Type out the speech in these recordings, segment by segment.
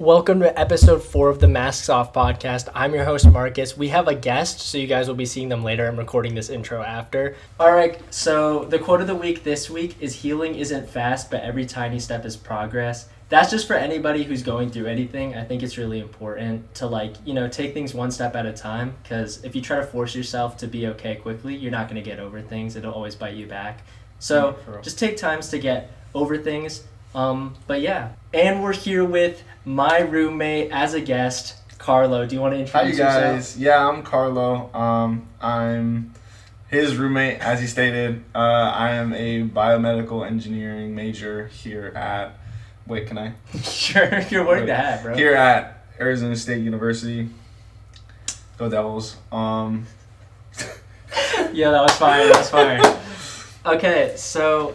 Welcome to episode 4 of the Masks Off podcast. I'm your host, Marcus. We have a guest, so you guys will be seeing them later. I'm recording this intro after. All right, so the quote of the week this week is healing isn't fast, but every tiny step is progress. That's just for anybody who's going through anything. I think it's really important to take things one step at a time, because if you try to force yourself to be okay quickly, you're not going to get over things. It'll always bite you back. So just take times to get over things. But yeah, and we're here with my roommate as a guest, Carlo. Do you want to introduce yourself? Hi, you guys. Yeah, I'm Carlo. I'm his roommate, as he stated. I am a biomedical engineering major here at... Wait, can I? Sure, you're wearing the hat, bro. Here at Arizona State University. Go Devils. Yeah, that was fine. Okay, so...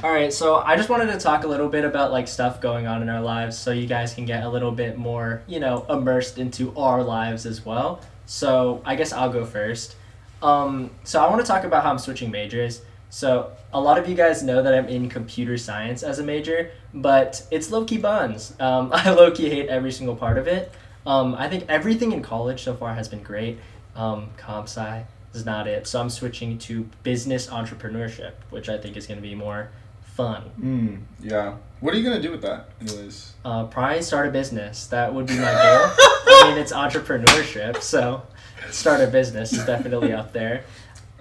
Alright, so I just wanted to talk a little bit about stuff going on in our lives so you guys can get a little bit more, immersed into our lives as well. So I guess I'll go first. So I want to talk about how I'm switching majors. So a lot of you guys know that I'm in computer science as a major, but it's low-key buns. I low-key hate every single part of it. I think everything in college so far has been great. Comp sci is not it. So I'm switching to business entrepreneurship, which I think is going to be more fun. Yeah. What are you going to do with that, anyways? Probably start a business. That would be my goal. I mean, it's entrepreneurship, so start a business is definitely up there.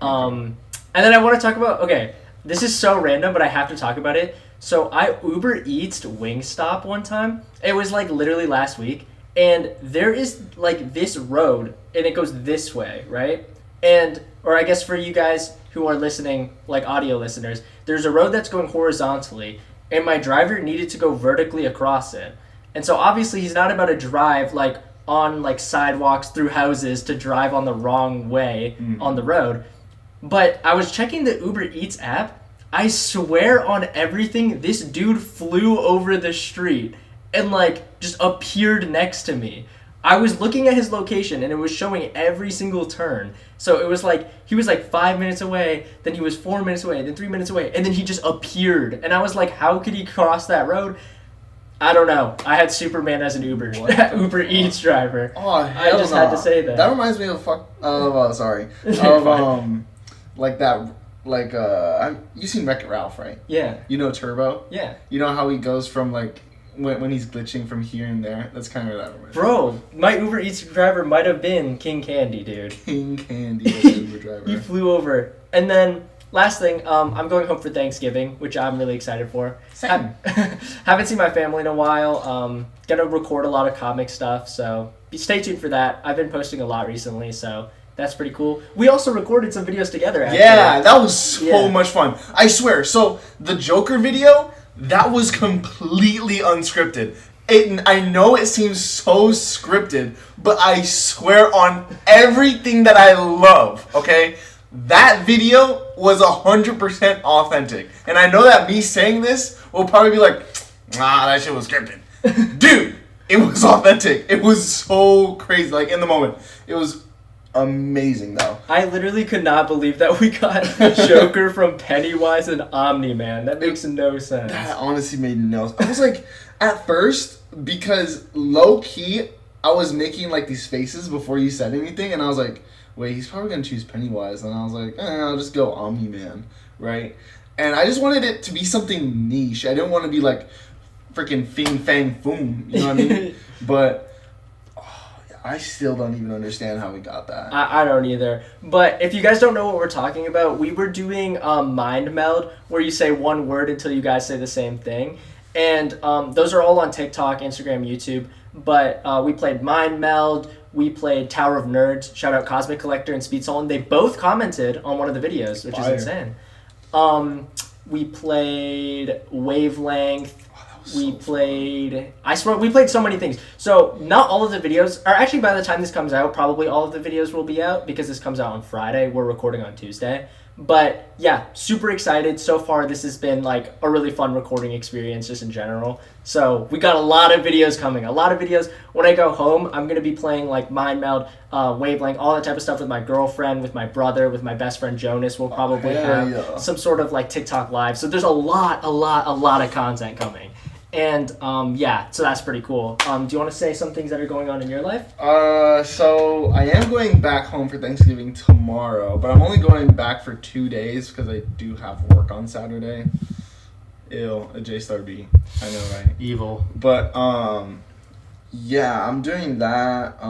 And then I want to talk about, okay, this is so random, but I have to talk about it. So I Uber Eats Wingstop one time. It was literally last week. And there is this road, and it goes this way, right? Or I guess for you guys who are listening, audio listeners, there's a road that's going horizontally, and my driver needed to go vertically across it. And so obviously he's not about to drive on sidewalks through houses to drive on the wrong way on the road. But I was checking the Uber Eats app. I swear on everything, this dude flew over the street and just appeared next to me. I was looking at his location and it was showing every single turn. So it was he was 5 minutes away, then he was 4 minutes away, then 3 minutes away, and then he just appeared. And I was like, how could he cross that road? I don't know. I had Superman as an Uber Eats driver. Oh, I just had to say that. That reminds me of you seen Wreck-It Ralph, right? Yeah. You know Turbo? Yeah. You know how he goes from when he's glitching from here and there? That's kind of what that reminds me. Bro, my Uber Eats driver might have been King Candy, dude. King Candy was the Uber driver. He flew over. And then, last thing, I'm going home for Thanksgiving, which I'm really excited for. Same. Haven't seen my family in a while. Gonna record a lot of comic stuff, so stay tuned for that. I've been posting a lot recently, so that's pretty cool. We also recorded some videos together, actually. Yeah, that was so much fun. I swear. So, the Joker video... That was completely unscripted. I know it seems so scripted, but I swear on everything that I love, okay? That video was 100% authentic. And I know that me saying this will probably be that shit was scripted. Dude, it was authentic. It was so crazy, in the moment. It was amazing, though. I literally could not believe that we got Joker from Pennywise and Omni-Man. That makes no sense. That honestly made no sense. I was at first, because low-key, I was making these faces before you said anything, and I was wait, he's probably going to choose Pennywise. And I was I'll just go Omni-Man, right? And I just wanted it to be something niche. I didn't want to be freaking Fing Fang Foom, you know what I mean? But... I still don't even understand how we got that. I don't either. But if you guys don't know what we're talking about, we were doing Mind Meld, where you say one word until you guys say the same thing. And those are all on TikTok, Instagram, YouTube. But we played Mind Meld. We played Tower of Nerds. Shout out Cosmic Collector and Speed Solon. They both commented on one of the videos, which is insane. We played Wavelength. We played so many things. So not all of the videos, or actually by the time this comes out, probably all of the videos will be out because this comes out on Friday. We're recording on Tuesday. But yeah, super excited. So far, this has been a really fun recording experience just in general. So we got a lot of videos coming. A lot of videos. When I go home, I'm going to be playing Mind Meld, Wavelength, all that type of stuff with my girlfriend, with my brother, with my best friend Jonas. We'll probably have some sort of TikTok live. So there's a lot of content coming. And yeah, so that's pretty cool. Do you want to say some things that are going on in your life? So I am going back home for Thanksgiving tomorrow, but I'm only going back for 2 days because I do have work on Saturday. Ew, a J-Star B. I know, right? Evil. But yeah, I'm doing that.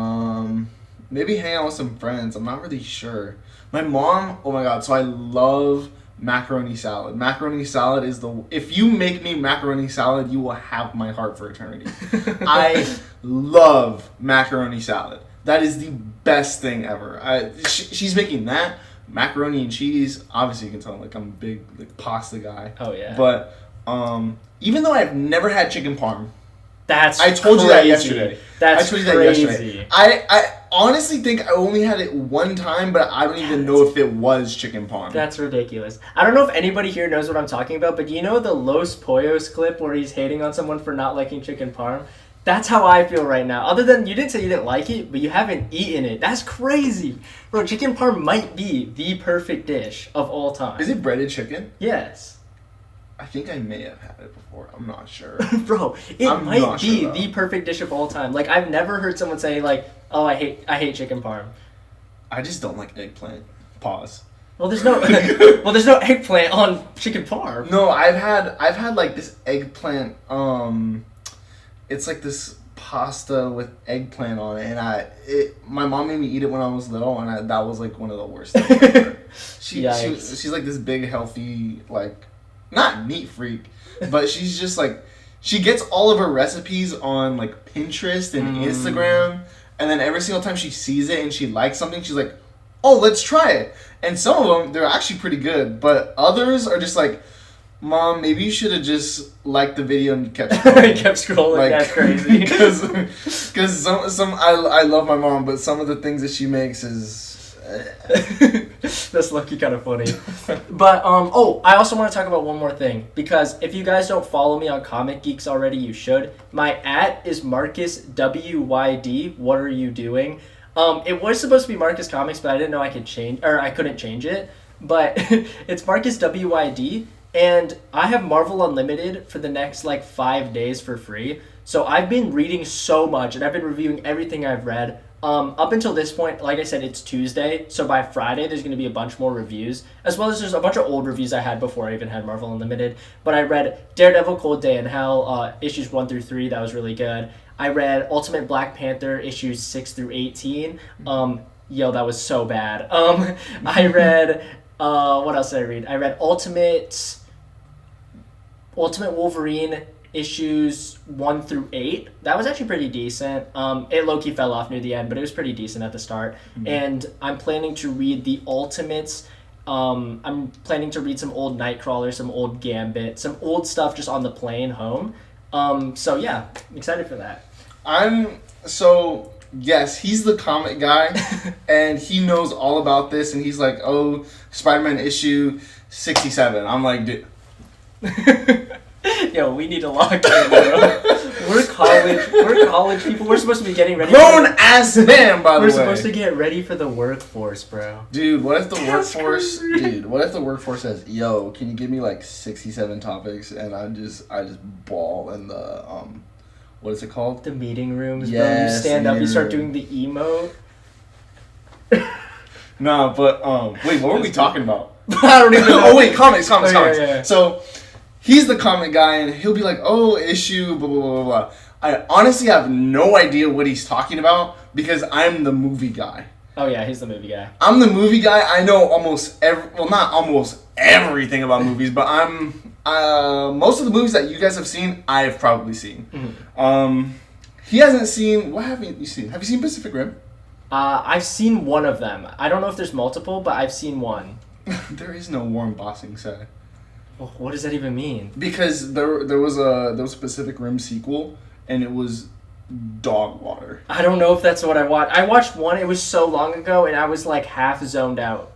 Maybe hang out with some friends. I'm not really sure. My mom, oh my god, so I love macaroni salad. Macaroni salad is if you make me macaroni salad, you will have my heart for eternity. I love macaroni salad. That is the best thing ever. She's making that macaroni and cheese. Obviously, you can tell like I'm a big like pasta guy. Oh yeah. But even though I've never had chicken parm, I told you that yesterday. That's I told you crazy. that yesterday. I honestly think I only had it one time, but I don't even know if it was chicken parm. That's ridiculous. I don't know if anybody here knows what I'm talking about, but you know the Los Pollos clip where he's hating on someone for not liking chicken parm? That's how I feel right now. Other than you didn't say you didn't like it, but you haven't eaten it. That's crazy. Bro, chicken parm might be the perfect dish of all time. Is it breaded chicken? Yes. I think I may have had it before. I'm not sure. Bro, I'm might not be sure, the perfect dish of all time. Like I've never heard someone say like, "Oh, I hate chicken parm." I just don't like eggplant. Pause. Well, there's no eggplant on chicken parm. No, I've had like this eggplant. It's like this pasta with eggplant on it, and my mom made me eat it when I was little, and that was like one of the worst things ever. She's like this big healthy like. Not neat freak, but she's just like, she gets all of her recipes on like Pinterest and Instagram, and then every single time she sees it and she likes something, she's like, oh, let's try it. And some of them, they're actually pretty good, but others are just like, Mom, maybe you should have just liked the video and kept scrolling. Kept scrolling, like, that's crazy. Because I love my mom, but some of the things that she makes is... That's lucky kind of funny. But I also want to talk about one more thing, because if you guys don't follow me on Comic Geeks already, you should. My @ is Marcus WYD. What are you doing? It was supposed to be Marcus Comics, but I didn't know I couldn't change it. But it's Marcus WYD, and I have Marvel Unlimited for the next like 5 days for free. So I've been reading so much, and I've been reviewing everything I've read. Up until this point, like I said, it's Tuesday, so by Friday there's going to be a bunch more reviews, as well as there's a bunch of old reviews I had before I even had Marvel Unlimited. But I read Daredevil Cold Day in Hell, issues 1 through 3, that was really good. I read Ultimate Black Panther, issues 6 through 18. That was so bad. I read, what else did I read? I read Ultimate Wolverine, issues 1 through 8. That was actually pretty decent. It low-key fell off near the end, but it was pretty decent at the start. Mm-hmm. And I'm planning to read the Ultimates. I'm planning to read some old Nightcrawler, some old Gambit, some old stuff just on the plane home. So yeah, I'm excited for that. Yes, he's the comic guy, and he knows all about this, and he's like, oh, Spider-Man issue 67. I'm like, dude. Yo, we need to lock in, bro. We're college people. We're supposed to be getting ready. Grown ass man, by the way. We're supposed to get ready for the workforce, bro. Dude, what if the workforce says, "Yo, can you give me like 67 topics?" And I just ball in the what is it called? The meeting rooms, yes, bro. You stand up, you start doing the emote. No, but wait, what were we talking about? I don't even know. Oh wait, comics. Yeah. So he's the comic guy, and he'll be like, "Oh, issue blah blah blah blah." I honestly have no idea what he's talking about because I'm the movie guy. Oh yeah, he's the movie guy. I'm the movie guy. I know not almost everything about movies, but I'm most of the movies that you guys have seen, I've probably seen. Mm-hmm. He hasn't seen. What haven't you seen? Have you seen Pacific Rim? I've seen one of them. I don't know if there's multiple, but I've seen one. There is no Warren Bossing set. Well, what does that even mean? Because there was a Pacific Rim sequel, and it was dog water. I don't know if that's what I watched. I watched one. It was so long ago, and I was like half zoned out.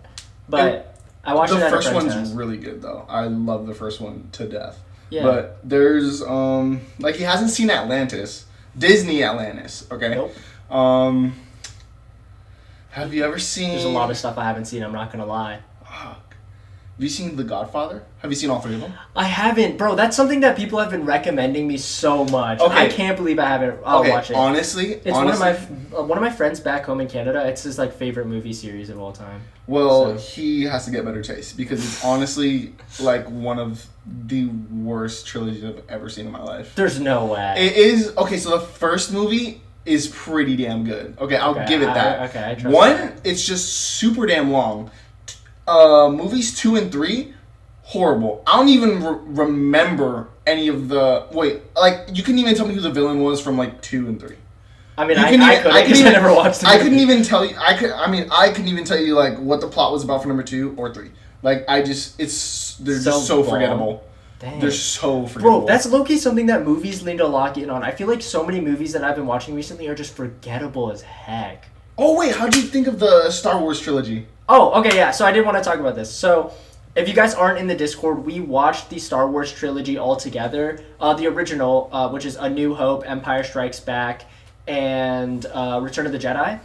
But I watched it at a friend's house. The first one's really good, though. I love the first one to death. Yeah. But there's he hasn't seen Atlantis, Disney Atlantis. Okay. Nope. Have you ever seen? There's a lot of stuff I haven't seen. I'm not gonna lie. you seen The Godfather? Have you seen all 3 of them? I haven't, bro. That's something that people have been recommending me so much. Okay. I can't believe I haven't. I'll watch it. Honestly, it's one of my friends back home in Canada. It's his like favorite movie series of all time. Well, he has to get better taste because it's honestly like one of the worst trilogies I've ever seen in my life. There's no way. It is okay. So the first movie is pretty damn good. Okay, I'll give it that. I trust One, that. it's just super damn long. Movies 2 and 3, horrible. I don't even remember any of the. Wait, like you couldn't even tell me who the villain was from like 2 and 3. I mean, I never watched the movie. I couldn't even tell you. I couldn't even tell you like what the plot was about for number 2 or 3. Like they're just so forgettable. Dang. They're so forgettable. Bro, that's low-key something that movies need to lock in on. I feel like so many movies that I've been watching recently are just forgettable as heck. Oh wait, how do you think of the Star Wars trilogy? Oh, okay, yeah. So I did want to talk about this. So, if you guys aren't in the Discord, we watched the Star Wars trilogy all together. The original, which is A New Hope, Empire Strikes Back, and Return of the Jedi.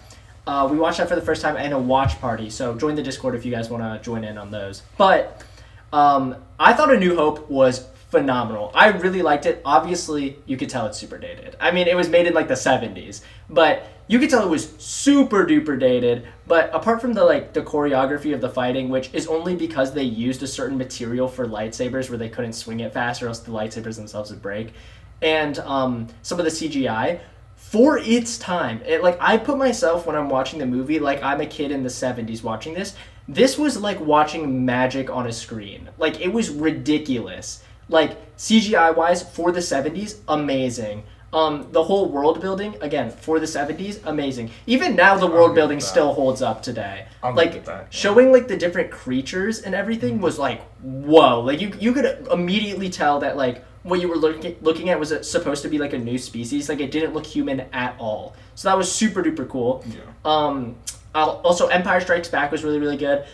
We watched that for the first time in a watch party. So join the Discord if you guys want to join in on those. But I thought A New Hope was phenomenal. I really liked it. Obviously, you could tell it's super dated. I mean, it was made in like the 70s, but you could tell it was super duper dated. But apart from the choreography of the fighting, which is only because they used a certain material for lightsabers where they couldn't swing it fast or else the lightsabers themselves would break, and some of the CGI for its time, I put myself when I'm watching the movie like I'm a kid in the 70s watching this. This was like watching magic on a screen. Like, it was ridiculous. Like, CGI-wise, for the 70s, amazing. The whole world building, again, for the 70s, amazing. Even now, the world building still holds up today. Showing, the different creatures and everything was, whoa. Like, you could immediately tell that, what you were looking at was supposed to be, a new species. Like, it didn't look human at all. So that was super duper cool. Yeah. Also, Empire Strikes Back was really, really good.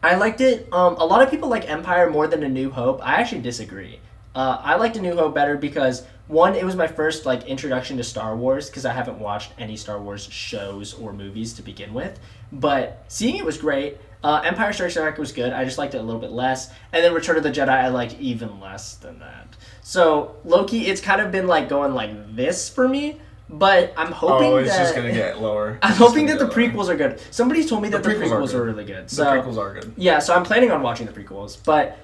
I liked it. A lot of people like Empire more than A New Hope. I actually disagree. I liked A New Hope better because, one, it was my first introduction to Star Wars because I haven't watched any Star Wars shows or movies to begin with. But seeing it was great. Empire Strikes Back was good. I just liked it a little bit less. And then Return of the Jedi I liked even less than that. So, low-key, it's kind of been going like this for me. But I'm hoping it's just going to get lower. I'm hoping that the prequels are good. Somebody told me that the prequels are really good. So, the prequels are good. Yeah, so I'm planning on watching the prequels. But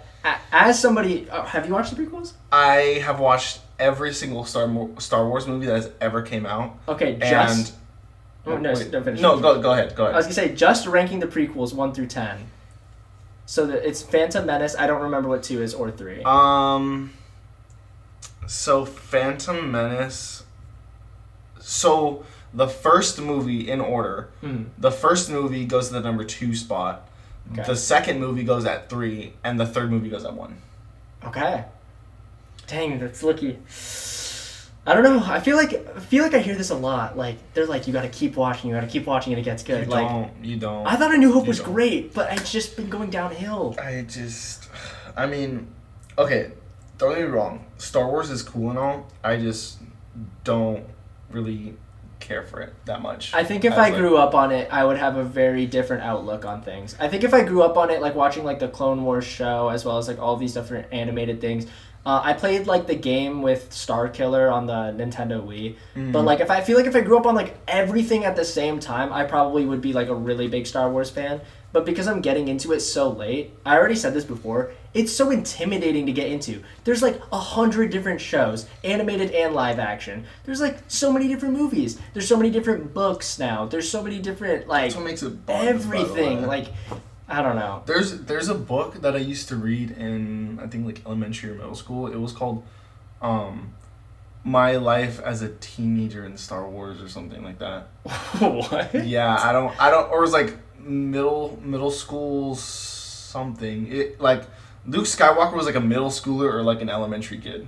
as somebody... have you watched the prequels? I have watched every single Star Wars movie that has ever came out. Okay, just... don't finish. No, go ahead. I was going to say, just ranking the prequels 1 through 10. So it's Phantom Menace. I don't remember what 2 is or 3. So Phantom Menace... So, the first movie in order, the first movie goes to the number 2 spot, okay. The second movie goes at 3, and the third movie goes at 1. Okay. Dang, that's lucky. I don't know. I feel like I hear this a lot. They're like, you gotta keep watching, and it gets good. You don't. I thought A New Hope was great, but it's just been going downhill. Okay, don't get me wrong. Star Wars is cool and all. I just don't really care for it that much. I think if I grew up on it, I would have a very different outlook on things. I think if I grew up on it, watching the Clone Wars show, as well as all these different animated things. I played the game with Star Killer on the Nintendo Wii. Mm-hmm. But if I grew up on everything at the same time, I probably would be a really big Star Wars fan. But because I'm getting into it so late, I already said this before, it's so intimidating to get into. There's 100 different shows, animated and live action. There's so many different movies. There's so many different books now. There's so many different That's what makes it fun, everything. I don't know. There's a book that I used to read in I think elementary or middle school. It was called My Life as a Teenager in Star Wars or something like that. What? Yeah, I don't or it was middle school something. It Luke Skywalker was a middle schooler or an elementary kid.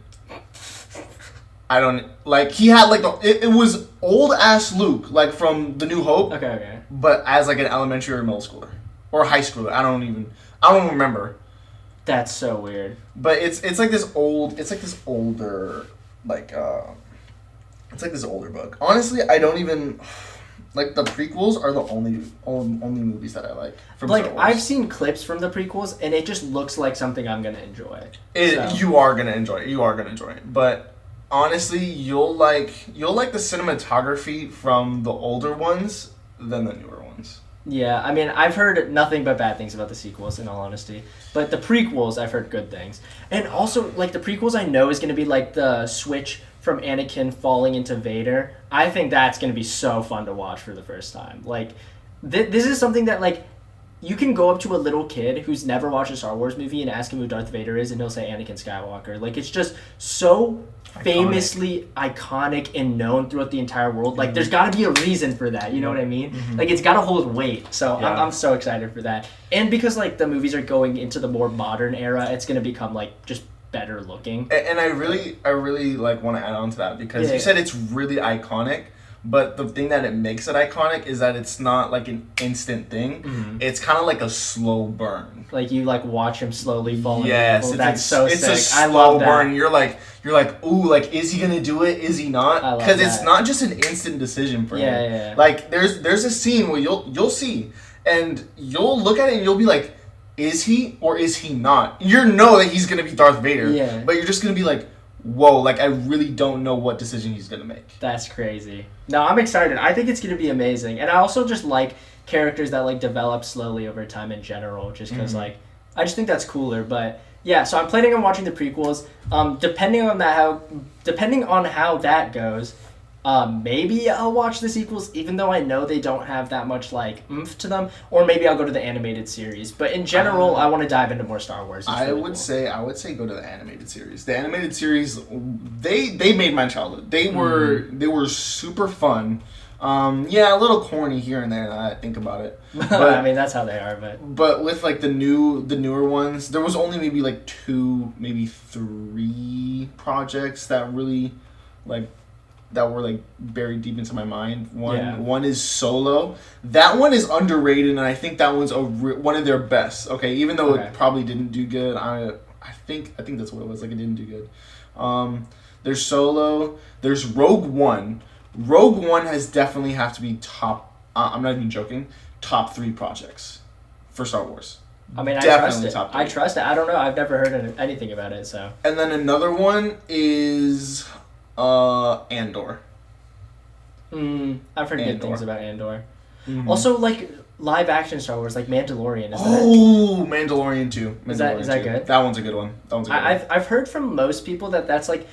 I don't he had it was old ass Luke from The New Hope. Okay. But as an elementary or middle schooler or high schooler. I don't remember. That's so weird. But it's this older it's this older book. Honestly, I don't even like the prequels are the only movies that I like from like Star Wars. I've seen clips from the prequels, and it just looks like something I'm gonna enjoy. You are gonna enjoy it. You are gonna enjoy it. But honestly, you'll like the cinematography from the older ones than the newer ones. Yeah, I mean, I've heard nothing but bad things about the sequels, in all honesty. But the prequels, I've heard good things. And also, like, the prequels I know is going to be, like, the switch from Anakin falling into Vader. I think that's going to be so fun to watch for the first time. Like, this is something that, like, you can go up to a little kid who's never watched a Star Wars movie and ask him who Darth Vader is, and he'll say Anakin Skywalker. Like, it's just so famously iconic and known throughout the entire world. Like, there's got to be a reason for that. You know what I mean? Mm-hmm. Like, it's got to hold weight. So I'm so excited for that. And because, like, the movies are going into the more modern era, it's going to become, like, just better looking. And I really like want to add on to that because you said it's really iconic. But the thing that it makes it iconic is that it's not like an instant thing. Mm-hmm. It's kind of like a slow burn. Like you like watch him slowly fall. Yes, that's so sick. It's a slow burn. You're like, ooh, like is he gonna do it? Is he not? Because it's not just an instant decision for him. Yeah. Like there's a scene where you'll see, and you'll look at it and you'll be like, is he or is he not? You know that he's gonna be Darth Vader. Yeah. But you're just gonna be like, whoa, like I really don't know what decision he's gonna make. That's crazy. No, I'm excited. I think it's gonna be amazing, and I also just like characters that like develop slowly over time in general, just because like I just think that's cooler. But yeah, so I'm planning on watching the prequels. Depending on how that goes, maybe I'll watch the sequels, even though I know they don't have that much like oomph to them, or maybe I'll go to the animated series. But in general, I want to dive into more Star Wars. I would say go to the animated series. The animated series, they made my childhood. They were super fun. A little corny here and there now that I think about it. But, I mean, that's how they are, but with like the newer ones, there was only maybe like 2, maybe 3 projects that really that were like buried deep into my mind. One is Solo. That one is underrated, and I think that one's one of their best. Okay, even though it probably didn't do good, I think that's what it was. Like it didn't do good. There's Solo. There's Rogue One. Rogue One has definitely have to be top. I'm not even joking. Top 3 projects for Star Wars. I mean, definitely I trust it. I trust it. I don't know. I've never heard anything about it. So. And then another one is Andor. I've heard good things about Andor. Mm-hmm. Also, like live action Star Wars, like Mandalorian. Mandalorian too. Is that good? That one's a good one. I've heard from most people that's like,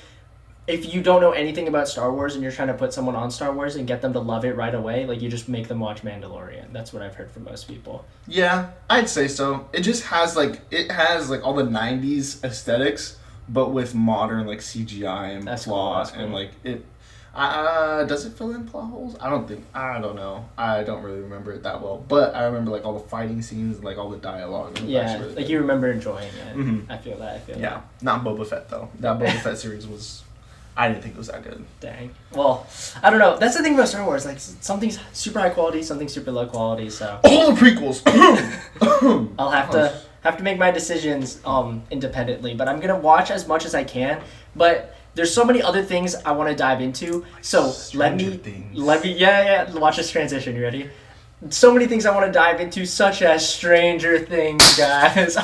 if you don't know anything about Star Wars and you're trying to put someone on Star Wars and get them to love it right away, like you just make them watch Mandalorian. That's what I've heard from most people. Yeah, I'd say so. It just has all the 90s aesthetics, but with modern like CGI and plot and like it. Does it fill in plot holes? I don't know. I don't really remember it that well, but I remember like all the fighting scenes and like all the dialogue. Yeah, really like good. You remember enjoying it. Mm-hmm. I feel that. Yeah, not Boba Fett though. That Boba Fett series was. I didn't think it was that good. Dang. Well, I don't know. That's the thing about Star Wars. Like something's super high quality, something's super low quality. So all the prequels. I'll have to make my decisions independently, but I'm gonna watch as much as I can. But there's so many other things I want to dive into. So let me watch this transition. You ready? So many things I want to dive into, such as Stranger Things, guys.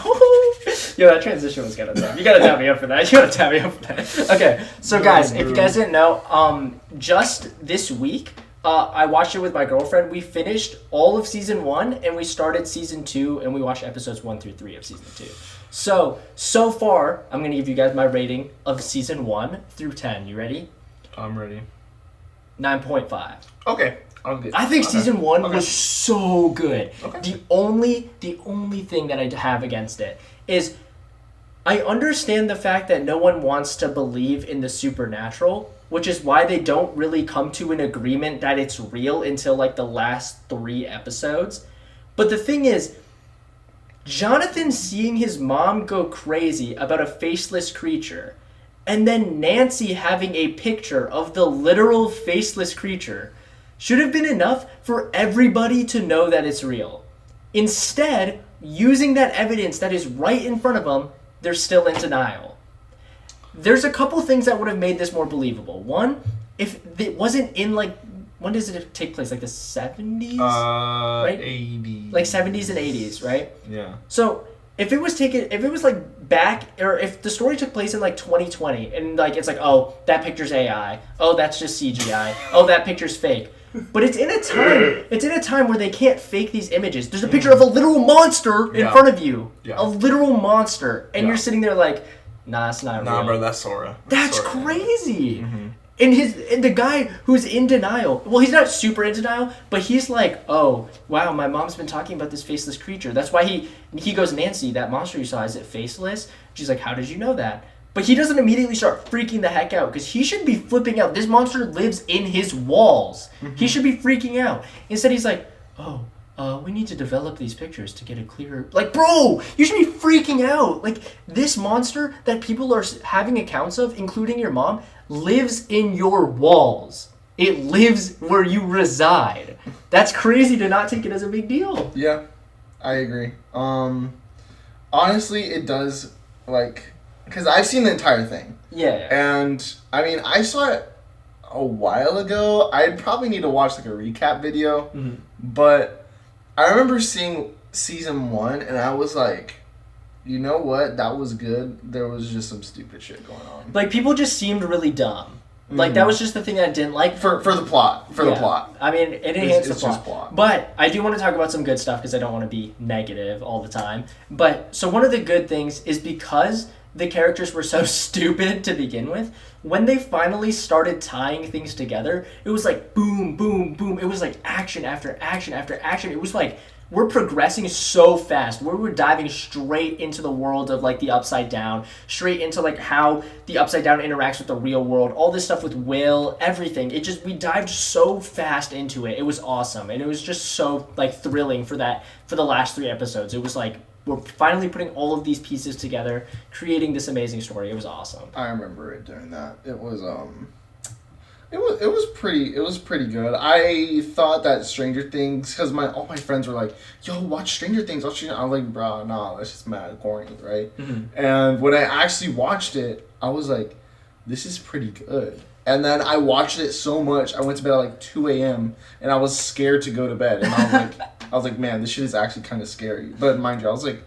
Yo, that transition was kind of tough. You gotta tap me up for that. Okay, so guys, if you guys didn't know, just this week, I watched it with my girlfriend. We finished all of season 1, and we started season 2, and we watched episodes 1 through 3 of season 2. So far, I'm gonna give you guys my rating of season 1 through 10. You ready? I'm ready. 9.5. Okay. I think season 1 was so good. Okay. The only thing that I have against it is I understand the fact that no one wants to believe in the supernatural, which is why they don't really come to an agreement that it's real until like the last 3 episodes. But the thing is, Jonathan seeing his mom go crazy about a faceless creature, and then Nancy having a picture of the literal faceless creature should have been enough for everybody to know that it's real. Instead, using that evidence that is right in front of them, they're still in denial. There's a couple things that would have made this more believable. One, if it wasn't in like when does it take place? Like the 70s? Right? 80s. Like 70s and 80s, right? Yeah. So if it was like back, or if the story took place in like 2020, and like it's like, oh, that picture's AI, oh, that's just CGI, oh, that picture's fake. But it's in a time where they can't fake these images. There's a picture of a literal monster in front of you. Yeah. A literal monster. And you're sitting there like, nah, it's not real. Nah, bro, that's Sora. That's crazy. Mm-hmm. And the guy who's in denial, well, he's not super in denial, but he's like, oh, wow, my mom's been talking about this faceless creature. That's why he goes, Nancy, that monster you saw, is it faceless? She's like, how did you know that? But he doesn't immediately start freaking the heck out, because he should be flipping out. This monster lives in his walls. Mm-hmm. He should be freaking out. Instead, he's like, oh, we need to develop these pictures to get a clearer... Like, bro, you should be freaking out. Like, this monster that people are having accounts of, including your mom, lives in your walls. It lives where you reside. That's crazy to not take it as a big deal. Yeah, I agree. Honestly, it does, like... Because I've seen the entire thing. Yeah. And, I mean, I saw it a while ago. I'd probably need to watch, like, a recap video. Mm-hmm. But I remember seeing season 1, and I was like, you know what? That was good. There was just some stupid shit going on. Like, people just seemed really dumb. Like, that was just the thing that I didn't like. For the plot. The plot. I mean, it enhanced the plot. But I do want to talk about some good stuff, because I don't want to be negative all the time. But, so one of the good things is because... the characters were so stupid to begin with. When they finally started tying things together, it was like boom, boom, boom. It was like action after action after action. It was like we're progressing so fast. We're diving straight into the world of like the Upside Down, straight into like how the Upside Down interacts with the real world, all this stuff with Will, everything. We dived so fast into it. It was awesome. And it was just so like thrilling for the last 3 episodes. It was like, we're finally putting all of these pieces together, creating this amazing story. It was awesome. I remember it during that. It was pretty good. I thought that Stranger Things, because all my friends were like, "Yo, watch Stranger Things." I was like, "Bro, nah, that's just mad corny, right?" Mm-hmm. And when I actually watched it, I was like, "This is pretty good." And then I watched it so much, I went to bed at like 2 a.m. and I was scared to go to bed. And I was like, man, this shit is actually kind of scary. But mind you, I was like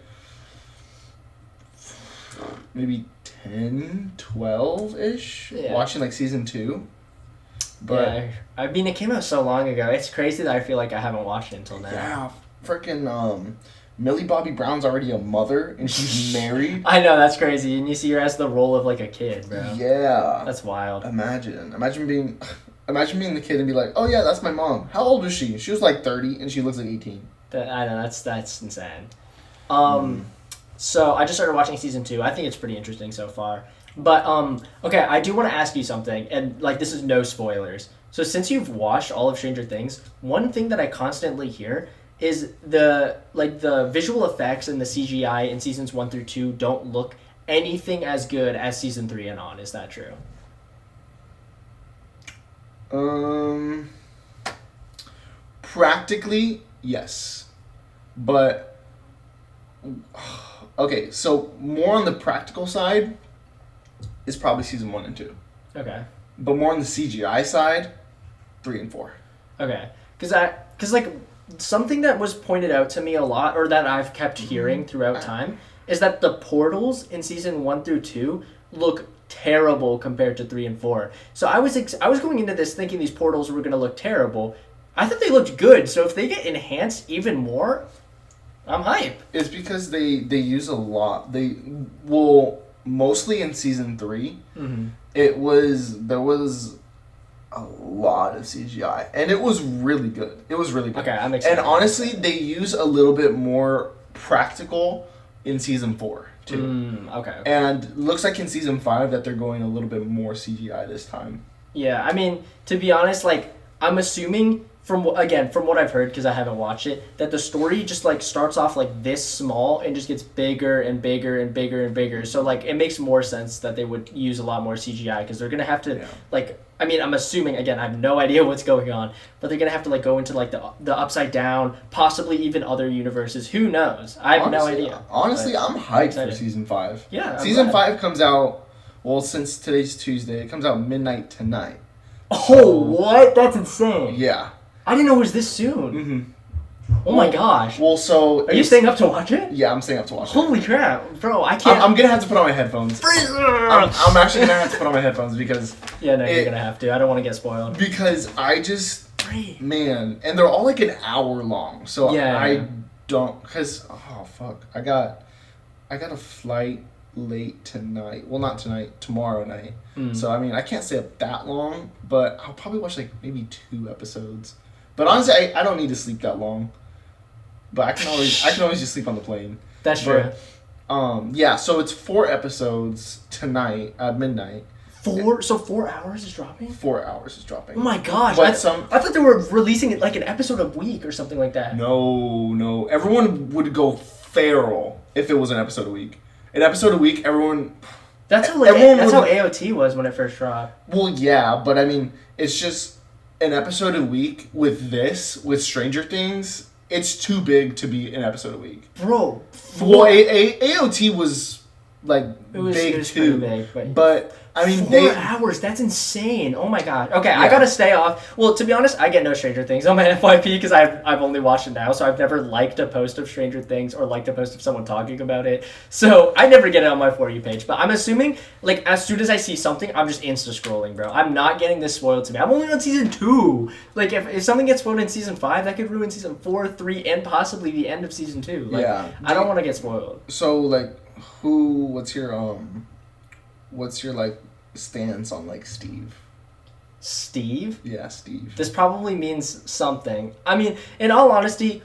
maybe 10, 12-ish, watching like season 2. But yeah, I mean, it came out so long ago. It's crazy that I feel like I haven't watched it until now. Yeah, freaking Millie Bobby Brown's already a mother and she's married. I know, that's crazy. And you see her as the role of like a kid, bro. Yeah. That's wild. Imagine being the kid and be like, oh yeah, that's my mom. How old was she? She was like 30 and she looks like 18. I know, that's insane. So I just started watching season 2. I think it's pretty interesting so far. But okay, I do want to ask you something, and like this is no spoilers. So since you've watched all of Stranger Things, one thing that I constantly hear is the visual effects and the CGI in seasons 1 through 2 don't look anything as good as season 3 and on. Is that true? Practically, yes. But okay, so more on the practical side is probably season 1 and 2. Okay. But more on the CGI side, 3 and 4. Okay. Because like something that was pointed out to me a lot, or that I've kept hearing throughout time, is that the portals in season 1 through 2 look terrible compared to 3 and 4. So I was going into this thinking these portals were going to look terrible. I thought they looked good. So if they get enhanced even more, I'm hype. It's because they use a lot. They will mostly in season 3. Mm-hmm. There was a lot of CGI, and it was really good. Okay, I'm excited. And honestly, they use a little bit more practical in season 4 too. Okay. And looks like in season 5 that they're going a little bit more CGI this time. Yeah, I mean, to be honest, like I'm assuming from what I've heard, because I haven't watched it, that the story just like starts off like this small and just gets bigger and bigger and bigger and bigger. So like it makes more sense that they would use a lot more CGI, because they're gonna have to like. I mean, I'm assuming, again, I have no idea what's going on, but they're going to have to like go into like the Upside Down, possibly even other universes. Who knows? I have no idea. Honestly, I'm hyped for season 5. Yeah, season 5 comes out, well, since today's Tuesday, it comes out midnight tonight. Oh, what? That's insane. Yeah. I didn't know it was this soon. Mm-hmm. Oh my gosh. Well, so... Are you staying up to watch it? Yeah, I'm staying up to watch it. Holy crap. Bro, I can't... I'm going to have to put on my headphones. I'm actually going to have to put on my headphones because... Yeah, no, you're going to have to. I don't want to get spoiled. Because I just... Man. And they're all like an hour long. So I don't... Because... Oh, fuck. I got a flight late tonight. Well, not tonight. Tomorrow night. So, I mean, I can't stay up that long. But I'll probably watch like maybe 2 episodes. But honestly, I don't need to sleep that long. But I can always just sleep on the plane. That's true. Yeah, so it's 4 episodes tonight at midnight. 4? So 4 hours is dropping? 4 hours is dropping. Oh my gosh. But I thought they were releasing it like an episode a week or something like that. No. Everyone would go feral if it was an episode a week. An episode a week, everyone... That's how AOT was when it first dropped. Well, yeah, but I mean, it's just an episode a week with Stranger Things... It's too big to be an episode a week. Bro. Well, AOT was, like, big too. Big, but, I mean, 4 hours? That's insane. Oh, my God. Okay, yeah. I gotta stay off. Well, to be honest, I get no Stranger Things on my FYP because I've only watched it now, so I've never liked a post of Stranger Things or liked a post of someone talking about it. So, I never get it on my For You page. But I'm assuming, like, as soon as I see something, I'm just Insta-scrolling, bro. I'm not getting this spoiled to me. I'm only on season 2. Like, if something gets spoiled in season 5, that could ruin season 4, 3, and possibly the end of season 2. Like, yeah. I don't want to get spoiled. So, like, what's your, like, stance on, like, Steve? Steve? Yeah, Steve. This probably means something. I mean, in all honesty,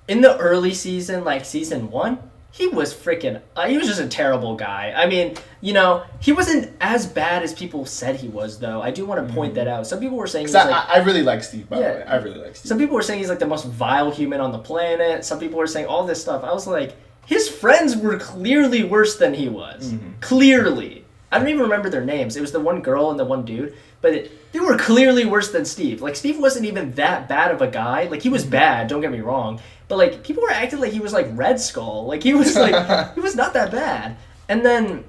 in the early season, like season 1, he was freaking... he was just a terrible guy. I mean, you know, he wasn't as bad as people said he was, though. I do want to point that out. Some people were saying... I really like Steve, by the way. I really like Steve. Some people were saying he's, like, the most vile human on the planet. Some people were saying all this stuff. I was like, his friends were clearly worse than he was. Clearly. I don't even remember their names. It was the one girl and the one dude. But they were clearly worse than Steve. Like, Steve wasn't even that bad of a guy. Like, he was bad, don't get me wrong. But, like, people were acting like he was, like, Red Skull. Like, he was, like, he was not that bad. And then,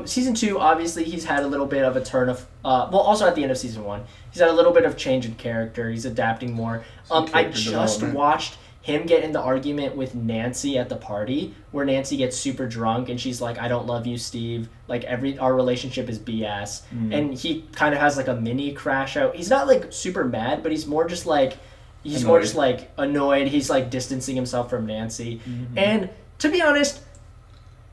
season 2, obviously, he's had a little bit of a turn of... well, also at the end of season 1. He's had a little bit of change in character. He's adapting more. I just watched him get in the argument with Nancy at the party, where Nancy gets super drunk and she's like, I don't love you, Steve. Like, our relationship is BS. And he kind of has, like, a mini crash out. He's not, like, super mad, but he's more just, like... He's more just, like, annoyed. He's, like, distancing himself from Nancy. And, to be honest,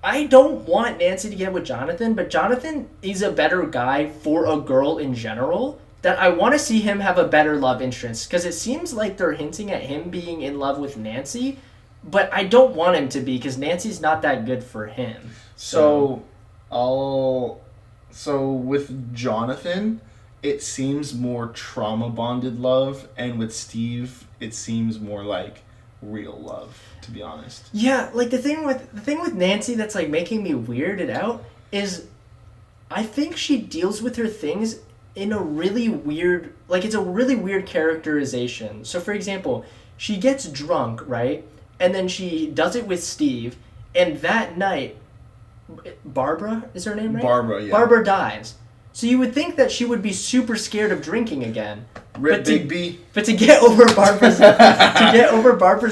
I don't want Nancy to get with Jonathan, but Jonathan is a better guy for a girl in general, that I want to see him have a better love interest. Because it seems like they're hinting at him being in love with Nancy, but I don't want him to be, because Nancy's not that good for him. So with Jonathan... It seems more trauma-bonded love, and with Steve, it seems more like real love, to be honest. Yeah, like the thing with Nancy that's like making me weirded out is I think she deals with her things in a really weird, like it's a really weird characterization. So for example, she gets drunk, right? And then she does it with Steve, and that night Barbara is her name, right? Barbara, yeah. Barbara dies. So you would think that she would be super scared of drinking again. Rip Big B. But to get over Barbara's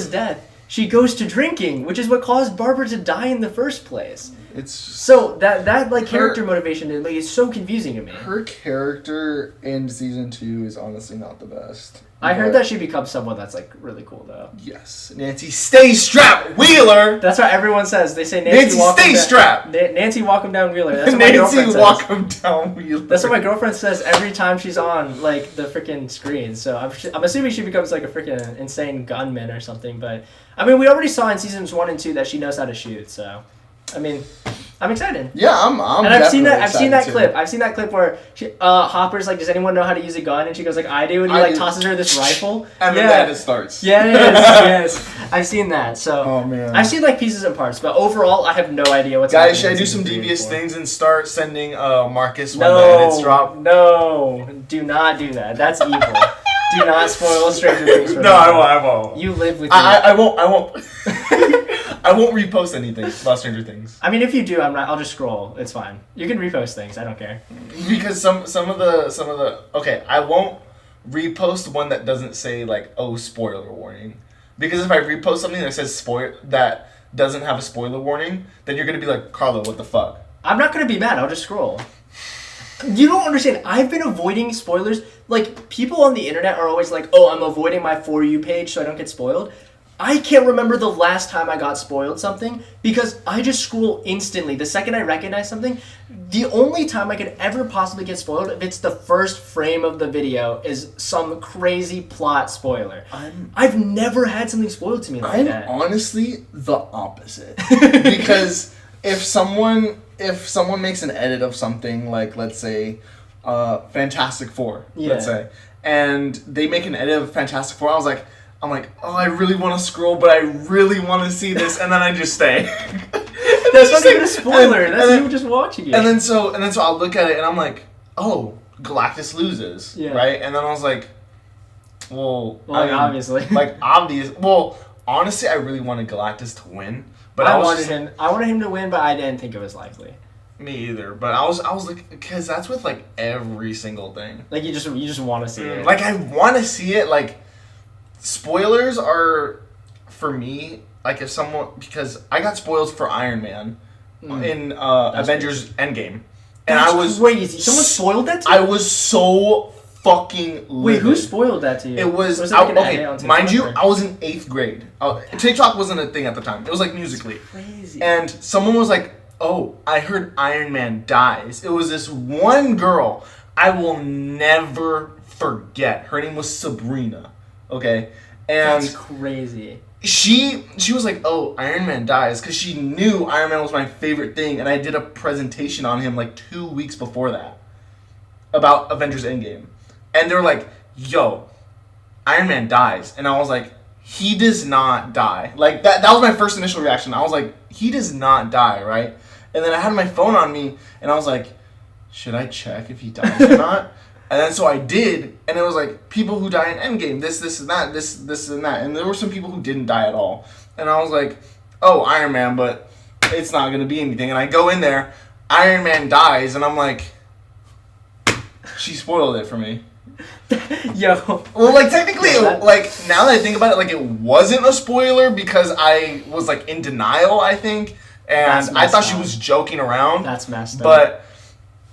death, she goes to drinking, which is what caused Barbara to die in the first place. It's so that like character motivation is so confusing to me. Her character in season 2 is honestly not the best. I heard that she becomes someone that's like really cool though. Yes, Nancy, stay strapped, Wheeler. That's what everyone says. They say Nancy walk stay strapped. Nancy walk him down Wheeler. That's what Nancy my girlfriend walk says. Him down Wheeler. That's what my girlfriend says every time she's on like the freaking screen. So I'm assuming she becomes like a freaking insane gunman or something. But I mean, we already saw in seasons 1 and 2 that she knows how to shoot. So I mean, I'm excited. Yeah, I'm and I've seen that clip. I've seen that clip where Hopper's like, "Does anyone know how to use a gun?" And she goes like, "I do," and he tosses her this rifle. And then it starts. Yeah, it is. Yes, I've seen that. So, oh man, I've seen like pieces and parts, but overall, I have no idea what's happening. Guys, should I do some devious things and start sending Marcus when the edits drop? No, do not do that. That's evil. Do not spoil Stranger Things for me. No, I won't. You live with I won't. I won't repost anything about Stranger Things. I mean, if you do, I'll just scroll. It's fine. You can repost things. I don't care. Because some of the okay, I won't repost one that doesn't say like, oh, spoiler warning. Because if I repost something that says that doesn't have a spoiler warning, then you're gonna be like, Carlo, what the fuck? I'm not gonna be mad. I'll just scroll. You don't understand. I've been avoiding spoilers. Like, people on the internet are always like, oh, I'm avoiding my For You page so I don't get spoiled. I can't remember the last time I got spoiled something because I just scroll instantly. The second I recognize something, the only time I could ever possibly get spoiled if it's the first frame of the video is some crazy plot spoiler. I've never had something spoiled to me like that. I'm honestly the opposite. Because if someone makes an edit of something, like, let's say, Fantastic Four, let's say, and they make an edit of Fantastic Four, I'm like, oh, I really want to scroll, but I really want to see this, and then I just stay. That's not even a spoiler. That's you just watching it. And then so I'll look at it, and I'm like, oh, Galactus loses, right? And then I was like, well, obviously, Well, honestly, I really wanted Galactus to win, but I wanted him to win, but I didn't think it was likely. Me either, but I was like, because that's with like every single thing. Like you just want to see it. Like I want to see it. Like spoilers are for me. Like if someone, because I got spoiled for Iron Man in Avengers Endgame, and that's I was crazy. Someone spoiled that to you? I was so fucking livid. Wait, who spoiled that to you? It was okay. Mind you, I was in 8th grade. TikTok wasn't a thing at the time. It was like Musical.ly. Crazy. And someone was like, oh, I heard Iron Man dies. It was this one girl I will never forget. Her name was Sabrina. Okay? And that's crazy. She was like, oh, Iron Man dies, because she knew Iron Man was my favorite thing, and I did a presentation on him like 2 weeks before that about Avengers Endgame. And they were like, yo, Iron Man dies. And I was like, he does not die. Like, that was my first initial reaction. I was like, he does not die, right? And then I had my phone on me, and I was like, should I check if he dies or not? And then so I did, and it was like, people who die in Endgame, this and that, this and that. And there were some people who didn't die at all. And I was like, oh, Iron Man, but it's not going to be anything. And I go in there, Iron Man dies, and I'm like, she spoiled it for me. Yo. Well, like, technically, like, now that I think about it, like, it wasn't a spoiler because I was, like, in denial, I think. And I thought she was joking around. That's messed up. But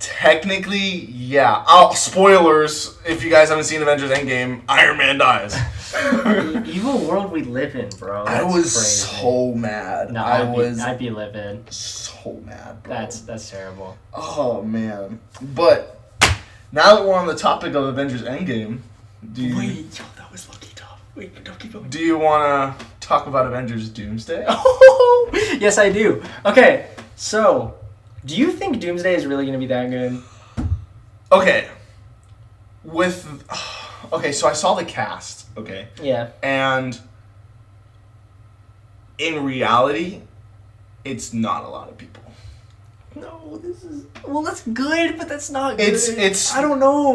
technically, yeah. Spoilers, if you guys haven't seen Avengers Endgame, Iron Man dies. The evil world we live in, bro. That's I was crazy. So mad. No, I'd be livid. So mad, bro. That's terrible. Oh, man. But now that we're on the topic of Avengers Endgame, Wait, yo, that was lucky tough. Wait, don't keep going. Do you want to talk about Avengers Doomsday? Oh, yes, I do. Okay, so do you think Doomsday is really going to be that good? Okay. So I saw the cast, okay? Yeah. And in reality, it's not a lot of people. No, that's good, but that's not good. It's I don't know.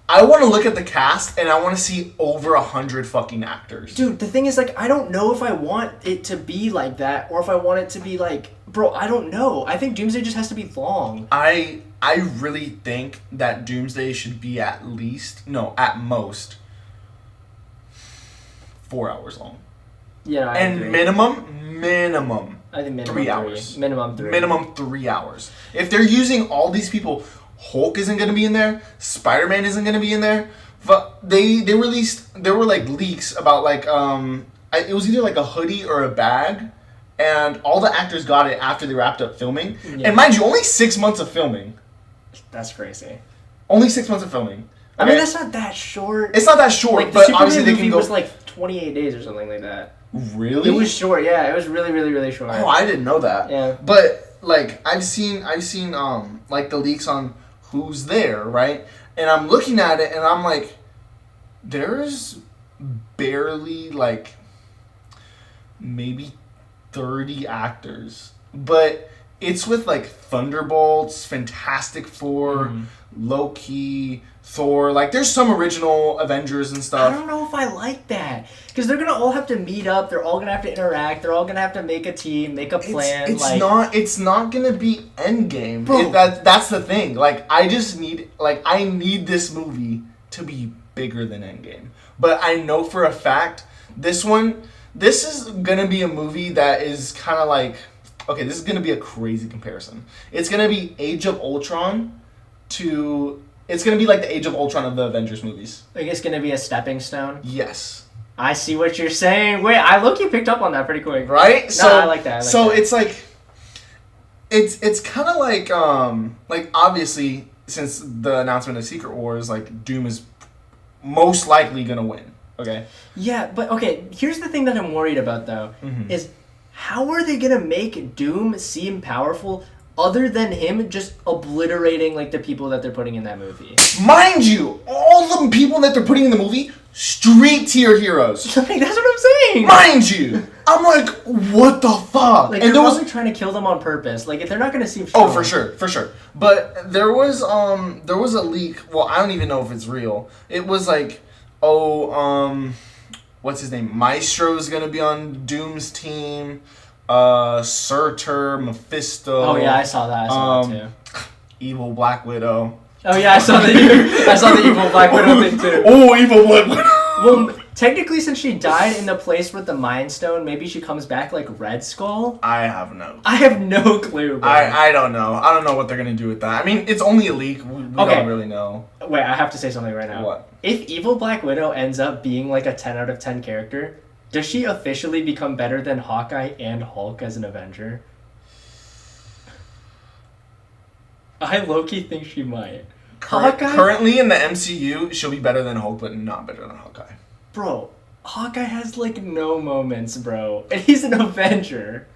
I want to look at the cast, and I want to see over 100 fucking actors. Dude, the thing is, like, I don't know if I want it to be like that, or if I want it to be like, bro, I don't know. I think Doomsday just has to be long. I really think that Doomsday should be at most 4 hours long. Yeah, I agree. minimum. I think minimum 3 hours. Minimum 3. Minimum 3 hours. If they're using all these people, Hulk isn't going to be in there. Spider-Man isn't going to be in there. But there were like leaks about like it was either like a hoodie or a bag, and all the actors got it after they wrapped up filming. Yeah. And mind you, only 6 months of filming. That's crazy. Only 6 months of filming. Okay? I mean, that's not that short. It's not that short, like, but obviously they can go. It was like 28 days or something like that. Really? It was short. Yeah, it was really, really, really short. Oh, I didn't know that. Yeah. But like I've seen like the leaks on who's there, right? And I'm looking at it and I'm like, there's barely like maybe 30 actors. But it's with like Thunderbolts, Fantastic Four, Loki, Thor. Like, there's some original Avengers and I stuff. don't know if I like that. Because they're going to all have to meet up. They're all going to have to interact. They're all going to have to make a team, make a plan. It's not going to be Endgame. Bro. That's the thing. Like, I need this movie to be bigger than Endgame. But I know for a fact, this is going to be a movie that is kind of like, okay, this is going to be a crazy comparison. It's going to be Age of Ultron it's going to be like the Age of Ultron of the Avengers movies. Like, it's going to be a stepping stone? Yes. I see what you're saying. Wait, I low-key picked up on that pretty quick. Right? No, I like that. It's like, it's kind of like obviously, since the announcement of Secret Wars, like, Doom is most likely going to win. Okay? Yeah, but okay, here's the thing that I'm worried about, though, is how are they going to make Doom seem powerful other than him just obliterating, like, the people that they're putting in that movie? Mind you, all the people that they're putting in the movie, street tier heroes. Like, that's what I'm saying! Mind you! I'm like, what the fuck? Like, they're probably trying to kill them on purpose. Like, if they're not going to seem strong. Oh, for sure. But there was a leak, well, I don't even know if it's real. It was like, what's his name? Maestro's gonna be on Doom's team. Surtur, Mephisto. Oh yeah, I saw that too. Evil Black Widow. Oh yeah, I saw the evil Black Widow thing too. Oh, evil Black Widow. Well, technically, since she died in the place with the Mind Stone, maybe she comes back like Red Skull. I have no clue, bro. I don't know. I don't know what they're gonna do with that. I mean, it's only a leak. We don't really know. Wait, I have to say something right now. What? If Evil Black Widow ends up being like a 10 out of 10 character, does she officially become better than Hawkeye and Hulk as an Avenger? I low-key think she might. Currently in the MCU, she'll be better than Hulk, but not better than Hawkeye. Bro, Hawkeye has like no moments, bro. And he's an Avenger.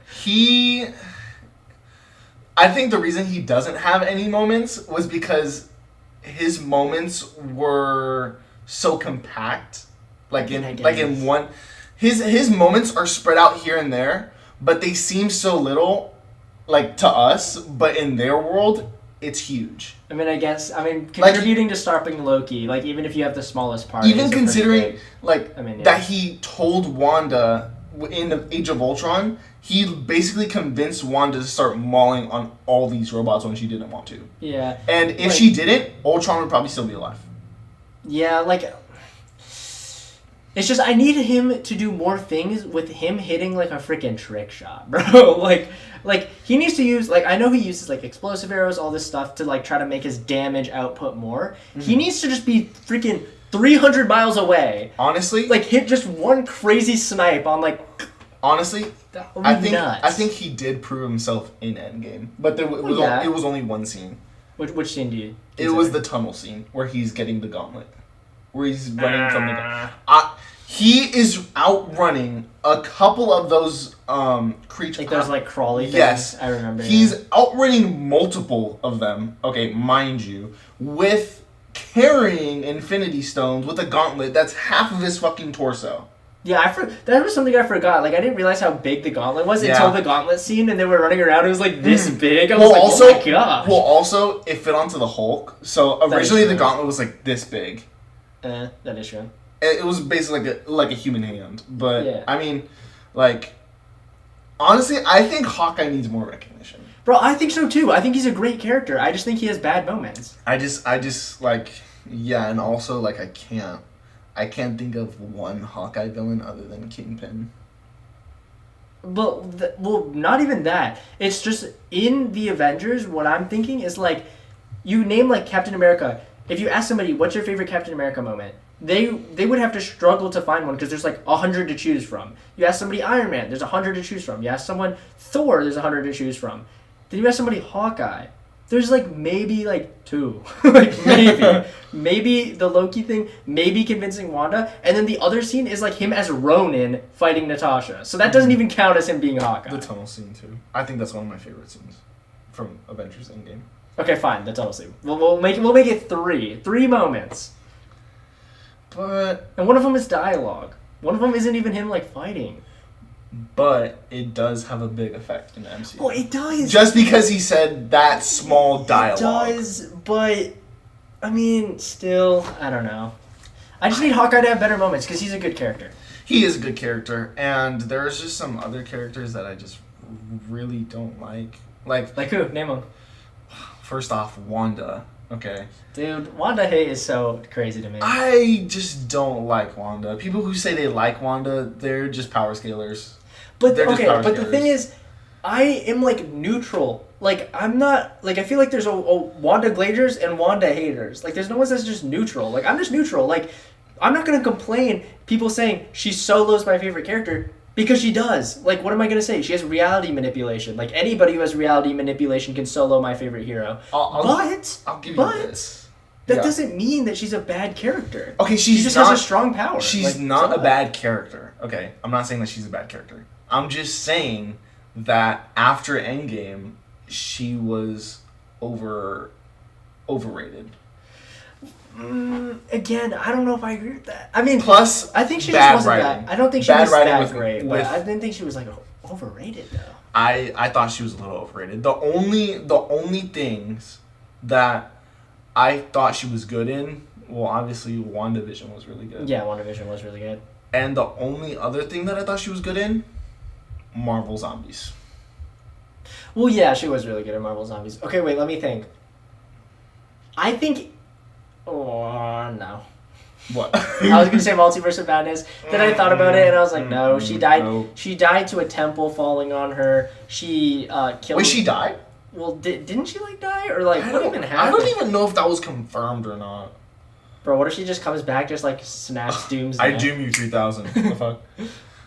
I think the reason he doesn't have any moments was because his moments were so compact. In one... His moments are spread out here and there, but they seem so little, like, to us, but in their world, it's huge. I mean, contributing to stopping Loki, like, even if you have the smallest part. Even considering, that he told Wanda in the Age of Ultron, he basically convinced Wanda to start mauling on all these robots when she didn't want to. Yeah. And if she didn't, Ultron would probably still be alive. Yeah, like... It's just, I needed him to do more things with him hitting, like, a freaking trick shot, bro. like, he needs to use, like, I know he uses, like, explosive arrows, all this stuff to, like, try to make his damage output more. Mm-hmm. He needs to just be freaking 300 miles away. Honestly? Like, hit just one crazy snipe on, like... Honestly, that would be nuts. I think he did prove himself in Endgame. But it was only one scene. Which scene do you consider? It was the tunnel scene, where he's getting the gauntlet. Where he's running from the gauntlet. He is outrunning a couple of those creatures. Like those, like, crawly things? Yes. I remember. He's outrunning multiple of them, okay, mind you, with carrying Infinity Stones with a gauntlet that's half of his fucking torso. Yeah, that was something I forgot. Like, I didn't realize how big the gauntlet was until the gauntlet scene, and they were running around. It was, like, this big. I was oh my gosh. Well, also, it fit onto the Hulk. So, originally the gauntlet was, like, this big. That is true. It was basically like a human hand. But, yeah. I mean, like, honestly, I think Hawkeye needs more recognition. Bro, I think so, too. I think he's a great character. I just think he has bad moments. I just, like, yeah, and also, like, I can't think of one Hawkeye villain other than Kingpin. Well, not even that. It's just, in the Avengers, what I'm thinking is, like, you name, like, Captain America. If you ask somebody, what's your favorite Captain America moment? They would have to struggle to find one because there's, like, 100 to choose from. You ask somebody Iron Man, there's 100 to choose from. You ask someone Thor, there's 100 to choose from. Then you ask somebody Hawkeye. There's, like, maybe, like, 2. Like, maybe. Maybe the Loki thing, maybe convincing Wanda, and then the other scene is, like, him as Ronin fighting Natasha. So that doesn't even count as him being Hawkeye. The tunnel scene, too. I think that's one of my favorite scenes from Avengers Endgame. Okay, fine, the tunnel scene. We'll make it 3. 3 moments. But... And one of them is dialogue. One of them isn't even him, like, fighting. But it does have a big effect in the MCU. Oh, it does. Just because he said that small dialogue. It does, but I mean, still, I don't know. I just need Hawkeye to have better moments because he's a good character. He is a good character, and there's just some other characters that I just really don't like. Like who? Name them. First off, Wanda. Okay. Dude, Wanda hate is so crazy to me. I just don't like Wanda. People who say they like Wanda, they're just power scalers. But the thing is, I am like neutral. Like I'm not like I feel like there's a Wanda Glazers and Wanda haters. Like there's no one that's just neutral. Like I'm just neutral. Like I'm not gonna complain. People saying she solos my favorite character because she does. Like what am I gonna say? She has reality manipulation. Like anybody who has reality manipulation can solo my favorite hero. I'll give you this. That doesn't mean that she's a bad character. Okay, she just has a strong power. She's not a bad character. Okay, I'm not saying that she's a bad character. I'm just saying that after Endgame, she was overrated. Again, I don't know if I agree with that. I mean, plus I think she just wasn't writing. that. I don't think she was that great, but I didn't think she was like overrated though. I thought she was a little overrated. The only things that I thought she was good in, well, obviously WandaVision was really good. Yeah, WandaVision was really good. And the only other thing that I thought she was good in, Marvel Zombies. Well, yeah, she was really good at Marvel Zombies. Okay, wait, let me think. I think... Oh, no. What? I was going to say Multiverse of Madness. Then I thought about it, and I was like, no, she died. No. She died to a temple falling on her. She killed... Wait, she died? Well, didn't she, like, die? Or, like, what even happened? I don't even know if that was confirmed or not. Bro, what if she just comes back, just, like, snaps Doom's I neck? doom you 3000. What the fuck?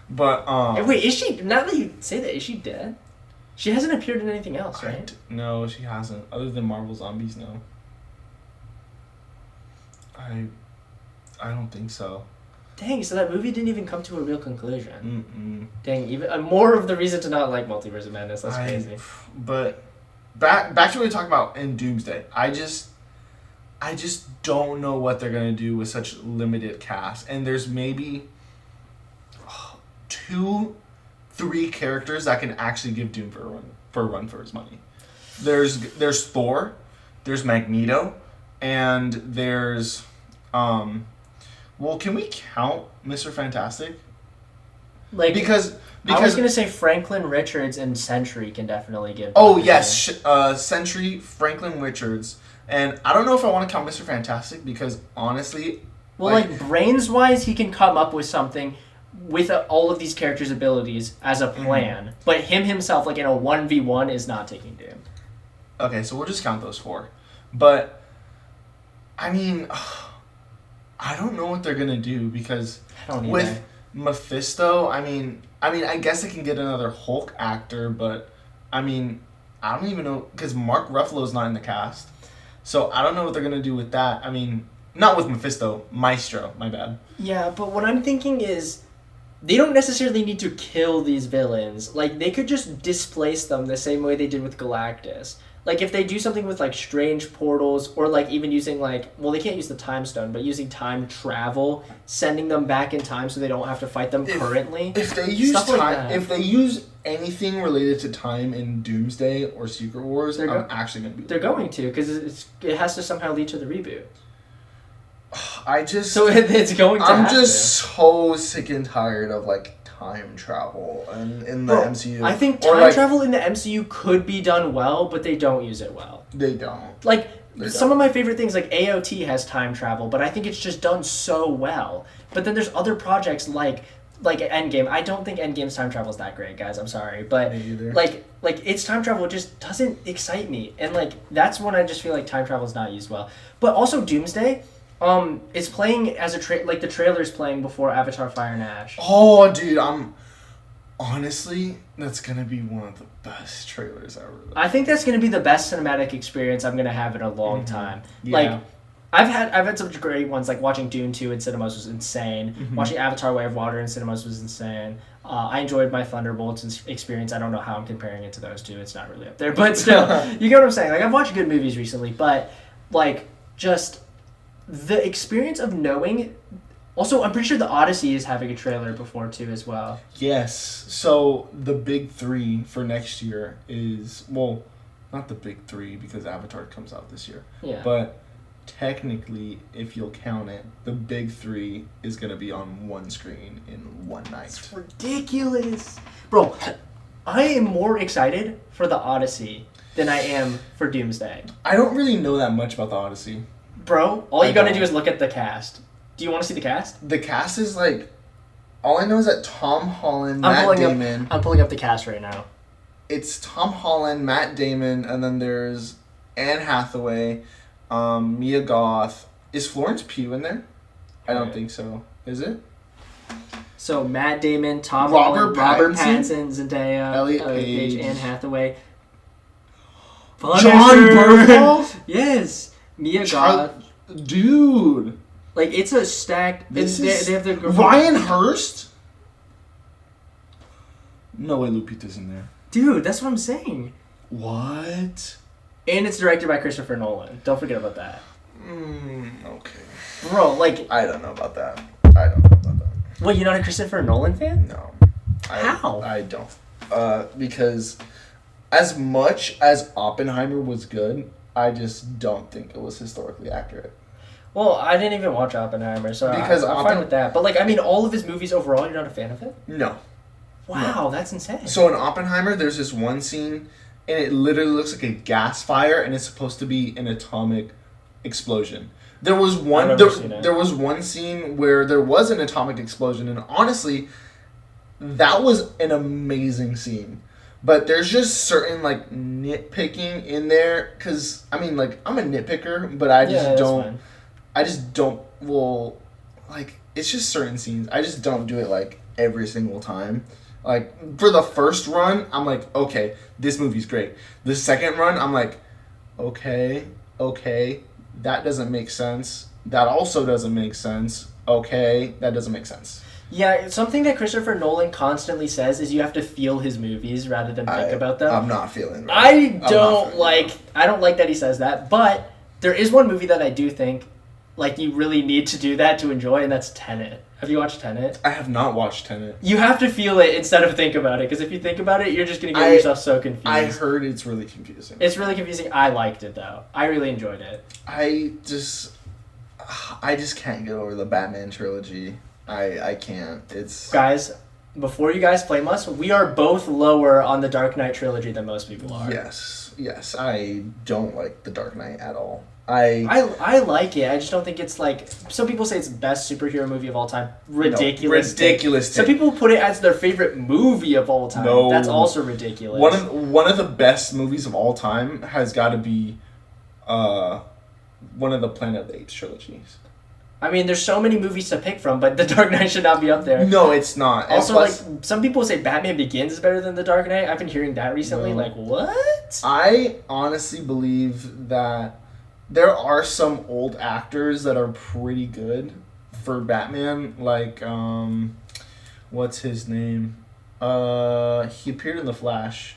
But, Hey, wait, is she... Now that you say that, is she dead? She hasn't appeared in anything else, right? No, she hasn't. Other than Marvel Zombies, no. I don't think so. Dang, so that movie didn't even come to a real conclusion. Dang, even more of the reason to not like Multiverse of Madness. That's crazy. But back to what we were talking about in Doomsday. I just don't know what they're gonna do with such limited cast. And there's maybe 2-3 characters that can actually give Doom for a run for his money. There's Thor, there's Magneto, and there's well, can we count Mr. Fantastic? Like because I was gonna say Franklin Richards and Sentry can definitely give. Oh yes, Sentry, Franklin Richards, and I don't know if I want to count Mr. Fantastic because honestly, well, like brains wise, he can come up with something with all of these characters' abilities as a plan, but him himself, like in a 1v1, is not taking Doom. Okay, so we'll just count those 4, but I mean. I don't know what they're gonna do because with Mephisto, I mean, I guess they can get another Hulk actor, but I mean, I don't even know because Mark Ruffalo's not in the cast, so I don't know what they're gonna do with that. I mean, not with Mephisto, Maestro. My bad. Yeah, but what I'm thinking is, they don't necessarily need to kill these villains. Like they could just displace them the same way they did with Galactus. Like, if they do something with, like, strange portals, or, like, even using, like... Well, they can't use the time stone, but using time travel, sending them back in time so they don't have to fight them currently. If they use if they use anything related to time in Doomsday or Secret Wars, I'm actually going to be... They're going to, because it has to somehow lead to the reboot. So it's going to I'm just so sick and tired of, like... time travel in the MCU. I think time travel in the MCU could be done well, but they don't use it well. They don't. Like, some of my favorite things, like AOT has time travel, but I think it's just done so well. But then there's other projects like Endgame. I don't think Endgame's time travel is that great, guys. I'm sorry. But, like its time travel just doesn't excite me. And, like, that's when I just feel like time travel is not used well. But also Doomsday... it's playing as the trailer's playing before Avatar Fire and Ash. Oh, dude, honestly, that's gonna be one of the best trailers ever. I think that's gonna be the best cinematic experience I'm gonna have in a long time. Yeah. Like, I've had some great ones, like watching Dune 2 in cinemas was insane. Watching Avatar Way of Water in cinemas was insane. I enjoyed my Thunderbolts experience. I don't know how I'm comparing it to those two. It's not really up there, but still, you get what I'm saying. Like, I've watched good movies recently, but like just. The experience of knowing... Also, I'm pretty sure The Odyssey is having a trailer before, too, as well. Yes. So, the big 3 for next year is... Well, not the big 3, because Avatar comes out this year. Yeah. But technically, if you'll count it, the big three is going to be on one screen in one night. It's ridiculous. Bro, I am more excited for the Odyssey than I am for Doomsday. I don't really know that much about the Odyssey. Bro, all you gotta do is look at the cast. Do you want to see the cast? The cast is like... All I know is that Tom Holland, Matt Damon... I'm pulling up the cast right now. It's Tom Holland, Matt Damon, and then there's Anne Hathaway, Mia Goth. Is Florence Pugh in there? I don't think so. Is it? So Matt Damon, Tom Holland, Robert Pattinson, Zendaya, Elliot Page, Anne Hathaway, John Bernthal. Yes, Mia Goth. Dude, like it's a stacked. They have the Ryan Hurst. No way, Lupita's in there. Dude, that's what I'm saying. What? And it's directed by Christopher Nolan. Don't forget about that. Okay. Bro, like... I don't know about that. What, you're not a Christopher Nolan fan? No. How? I don't. Because as much as Oppenheimer was good, I just don't think it was historically accurate. Well, I didn't even watch Oppenheimer, so because I'm fine with that. But, like, I mean, all of his movies overall, you're not a fan of it? No. Wow, that's insane. So in Oppenheimer, there's this one scene, and it literally looks like a gas fire, and it's supposed to be an atomic explosion. There was one scene where there was an atomic explosion, and honestly, that was an amazing scene. But there's just certain like nitpicking in there, because I mean, like, I'm a nitpicker, but I just don't. Well, like, it's just certain scenes. I just don't do it like every single time. Like, for the first run, I'm like, okay, this movie's great. The second run, I'm like, okay, that doesn't make sense. That also doesn't make sense. Okay, that doesn't make sense. Yeah, something that Christopher Nolan constantly says is you have to feel his movies rather than think about them. I'm not feeling that. I don't like that he says that, but there is one movie that I do think, like, you really need to do that to enjoy, and that's Tenet. Have you watched Tenet? I have not watched Tenet. You have to feel it instead of think about it, because if you think about it, you're just going to get yourself so confused. I heard it's really confusing. It's really confusing. I liked it, though. I really enjoyed it. I just can't get over the Batman trilogy. I can't. It's... Guys, before you guys flame us, we are both lower on the Dark Knight trilogy than most people are. Yes. I don't like the Dark Knight at all. I like it. I just don't think it's like... Some people say it's the best superhero movie of all time. Ridiculous. No, ridiculous. Some people put it as their favorite movie of all time. No. That's also ridiculous. One of the best movies of all time has got to be one of the Planet of the Apes trilogies. I mean, there's so many movies to pick from, but The Dark Knight should not be up there. No, it's not. Also, like, some people say Batman Begins is better than The Dark Knight. I've been hearing that recently. No. Like, what? I honestly believe that there are some old actors that are pretty good for Batman. Like, what's his name? He appeared in The Flash.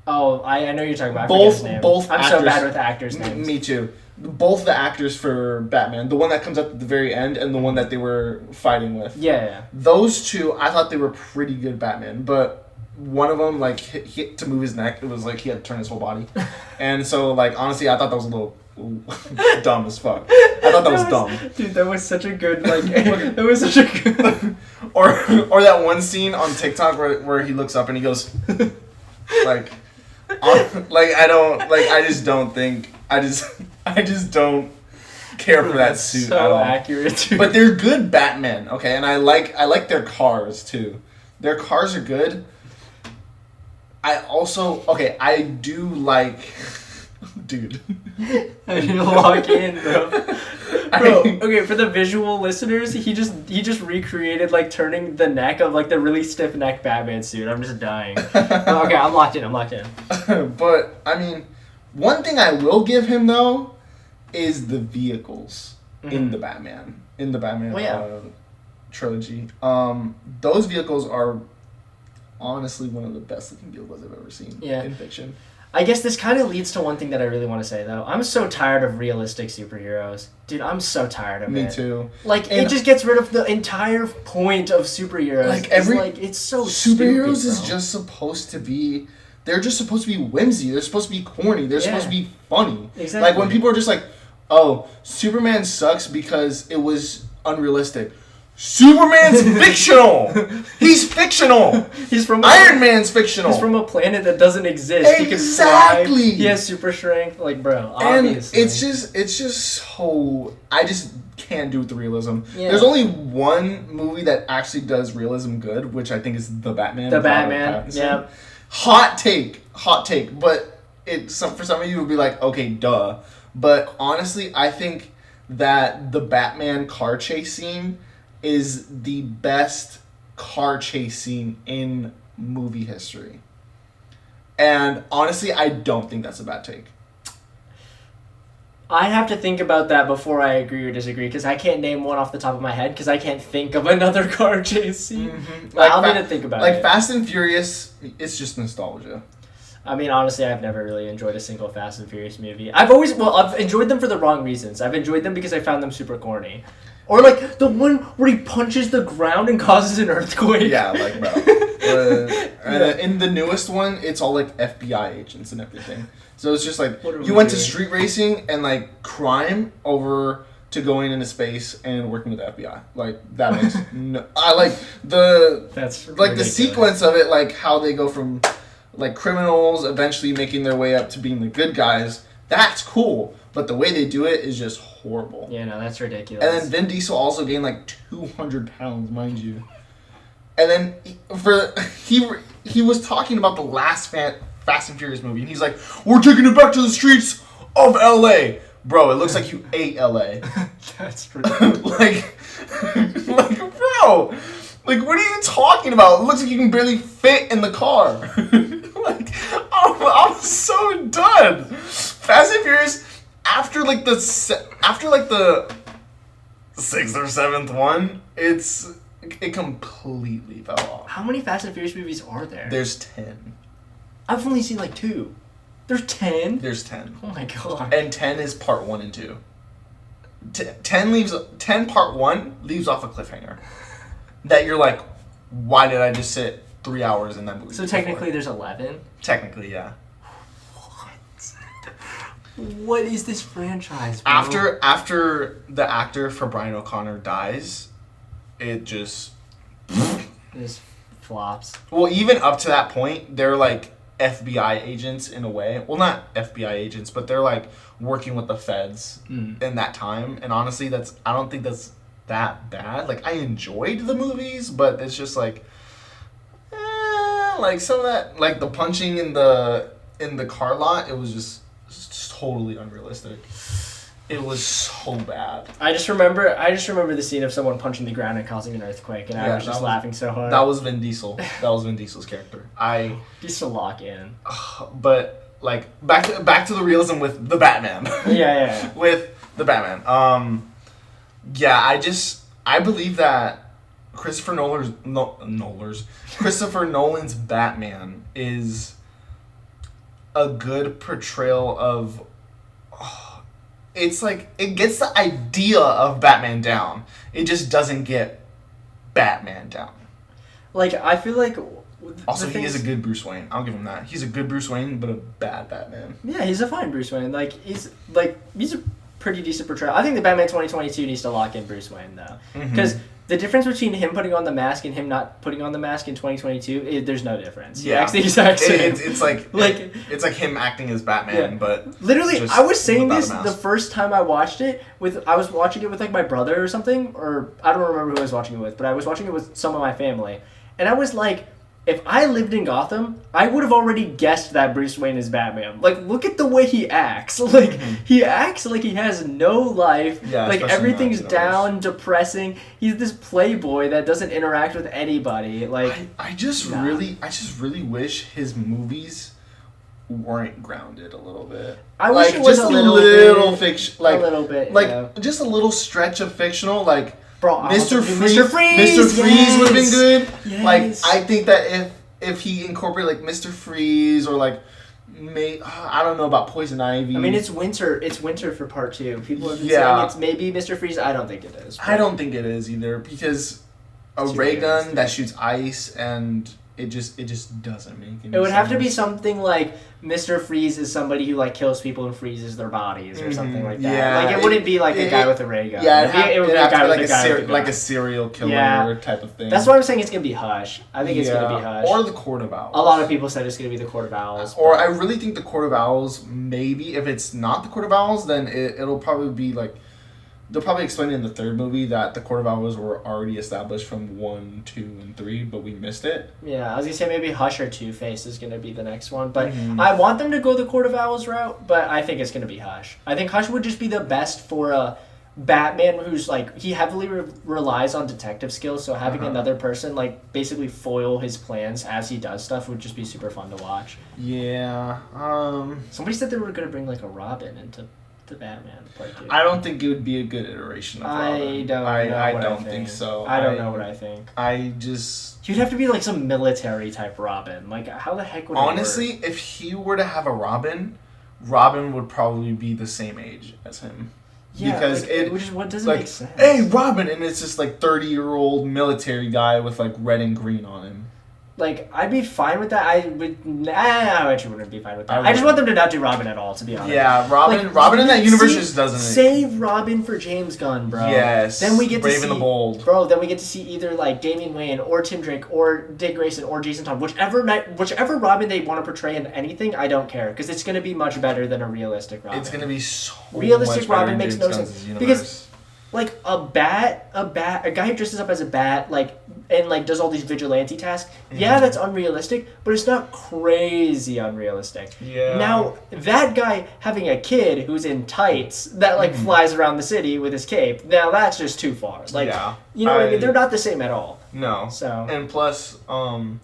Oh, I know you're talking about. I forget his name. I'm so bad with actors' names. Me too. Both the actors for Batman, the one that comes up at the very end and the one that they were fighting with. Yeah. Those two, I thought they were pretty good Batman, but one of them, like, hit to move his neck, it was like he had to turn his whole body. And so, like, honestly, I thought that was a little dumb as fuck. I thought that was dumb. Dude, that was such a good, like, that was such a good... or that one scene on TikTok where he looks up and he goes, like, I just don't care for that suit at all. Accurate, too. But they're good Batmen, okay? And I like their cars, too. Their cars are good. I do like... Dude. I need to log in, bro. Okay, for the visual listeners, he just recreated, like, turning the neck of, like, the really stiff neck Batman suit. I'm just dying. Okay, I'm locked in. But, I mean, one thing I will give him, though, is the vehicles in the Batman. Trilogy. Those vehicles are honestly one of the best looking vehicles I've ever seen in fiction. I guess this kind of leads to one thing that I really want to say, though. I'm so tired of realistic superheroes. Dude, I'm so tired of it. Me too. Like, it just gets rid of the entire point of superheroes. Like, it's so superheroes stupid, is just supposed to be... They're just supposed to be whimsy. They're supposed to be corny. They're supposed to be funny. Exactly. Like, when people are just like, oh, Superman sucks because it was unrealistic. Superman's fictional. He's fictional. He's from Iron Man's fictional. He's from a planet that doesn't exist. Exactly. He can fly. He has super strength. Like, bro, obviously. And it's just so I just can't do with the realism. Yeah. There's only one movie that actually does realism good, which I think is The Batman. The Batman. Yeah. Hot take. But for some of you it would be like, okay, duh. But honestly, I think that the Batman car chase scene is the best car chase scene in movie history. And honestly, I don't think that's a bad take. I have to think about that before I agree or disagree, because I can't name one off the top of my head, because I can't think of another car chase scene. Mm-hmm. I'll need to think about it. Like Fast and Furious, it's just nostalgia. I mean, honestly, I've never really enjoyed a single Fast and Furious movie. I've enjoyed them for the wrong reasons. I've enjoyed them because I found them super corny. Or like the one where he punches the ground and causes an earthquake. Yeah, like, bro. In the newest one, it's all like FBI agents and everything. So it's just like you went to street racing and like crime over to going into space and working with the FBI. Like that makes no. I like the that's like ridiculous. The sequence of it, like how they go from like criminals eventually making their way up to being the good guys. That's cool, but the way they do it is just horrible. Yeah, no, that's ridiculous. And then Vin Diesel also gained like 200 pounds, mind you. And then he was talking about the last Fast and Furious movie, and he's like, "We're taking it back to the streets of LA." Bro, it looks like you ate LA. That's ridiculous. like, bro, like, what are you talking about? It looks like you can barely fit in the car. Like, I'm so done. Fast and Furious, after the sixth or seventh one, it completely fell off. How many Fast and Furious movies are there? There's 10. I've only seen like 2. There's 10? There's 10. Oh my god. And 10 is part 1 and 2. 10 part 1 leaves off a cliffhanger. That you're like, why did I just sit 3 hours in that movie? So technically there's 11? Technically, yeah. What is this franchise, bro? After the actor for Brian O'Connor dies, it just flops. Well, even up to that point, they're like FBI agents in a way. Well, not FBI agents, but they're like working with the feds in that time. And honestly, I don't think that's that bad. Like, I enjoyed the movies, but it's just like some of that, like the punching in the car lot, it was just totally unrealistic. It was so bad. I just remember the scene of someone punching the ground and causing an earthquake, and I was just laughing so hard. That was Vin Diesel. That was Vin Diesel's character. Used to lock in. But like back to the realism with the Batman. Yeah. With the Batman. I believe that Christopher Nolan's Batman is a good portrayal of. It's like it gets the idea of Batman down. It just doesn't get Batman down. Like, I feel like. Also, he is a good Bruce Wayne. I'll give him that. He's a good Bruce Wayne, but a bad Batman. Yeah, he's a fine Bruce Wayne. He's a pretty decent portrayal. I think the Batman 2022 needs to lock in Bruce Wayne though, because the difference between him putting on the mask and him not putting on the mask in 2022, there's no difference. Yeah, acts the exact same. It's like him acting as Batman, but literally, I was saying this the first time I watched it I was watching it with like my brother or something, or I don't remember who I was watching it with, but I was watching it with some of my family, and I was like, if I lived in Gotham, I would have already guessed that Bruce Wayne is Batman. Like, look at the way he acts. Like, he acts like he has no life. Yeah, like, everything's down, depressing. He's this playboy that doesn't interact with anybody. Like, I just really wish his movies weren't grounded a little bit. I wish it was just a little fiction, like a little bit, just a little stretch of fictional, like. Bro, Mr. Freeze would have been good. Yes. Like, I think that if he incorporated like Mr. Freeze or like I don't know about Poison Ivy. I mean, it's winter for part 2. People have been saying it's maybe Mr. Freeze. I don't think it is. I don't think it is either, because a ray gun that shoots ice and it just doesn't make any sense. It would have to be something like Mr. Freeze is somebody who like kills people and freezes their bodies or something like that. Yeah, like it wouldn't be like a guy with a ray gun. Yeah, it would be a guy with a guy with a gun. like a serial killer type of thing. That's why I'm saying it's gonna be Hush. I think it's gonna be Hush. Or the Court of Owls. A lot of people said it's gonna be the Court of Owls. Or I really think the Court of Owls. Maybe if it's not the Court of Owls, then it'll probably be like. They'll probably explain in the third movie that the Court of Owls were already established from 1, 2, and 3, but we missed it. Yeah, I was gonna say maybe Hush or Two-Face is gonna be the next one, but I want them to go the Court of Owls route, but I think it's gonna be Hush. I think Hush would just be the best for a Batman who's like he heavily relies on detective skills, so having another person like basically foil his plans as he does stuff would just be super fun to watch. Yeah. Somebody said they were gonna bring like a Robin into the Batman part 2. I don't think it would be a good iteration of Robin. I don't think so. I don't know what I think. You'd have to be like some military type Robin. Like how the heck would honestly, it work? if he were to have a Robin would probably be the same age as him. Yeah, because like, what doesn't like, make sense. Hey, Robin, and it's just like 30-year-old military guy with like red and green on him. Like, I'd be fine with that. I actually wouldn't be fine with that. I just want them to not do Robin at all, to be honest. Yeah, Robin in that universe just doesn't. Save Robin for James Gunn, bro. Yes. Then we get Brave to see, and the Bold. Bro, then we get to see either, like, Damian Wayne or Tim Drake or Dick Grayson or Jason Todd. Whichever Robin they want to portray in anything, I don't care. Because it's going to be much better than a realistic Robin. It's going to be so realistic much Robin better makes no sense. Because, like, a guy who dresses up as a bat, like, and like does all these vigilante tasks. Yeah, that's unrealistic, but it's not crazy unrealistic. Yeah. Now that guy having a kid who's in tights that like flies around the city with his cape. Now that's just too far. Like, you know what I mean? They're not the same at all. No. So and plus in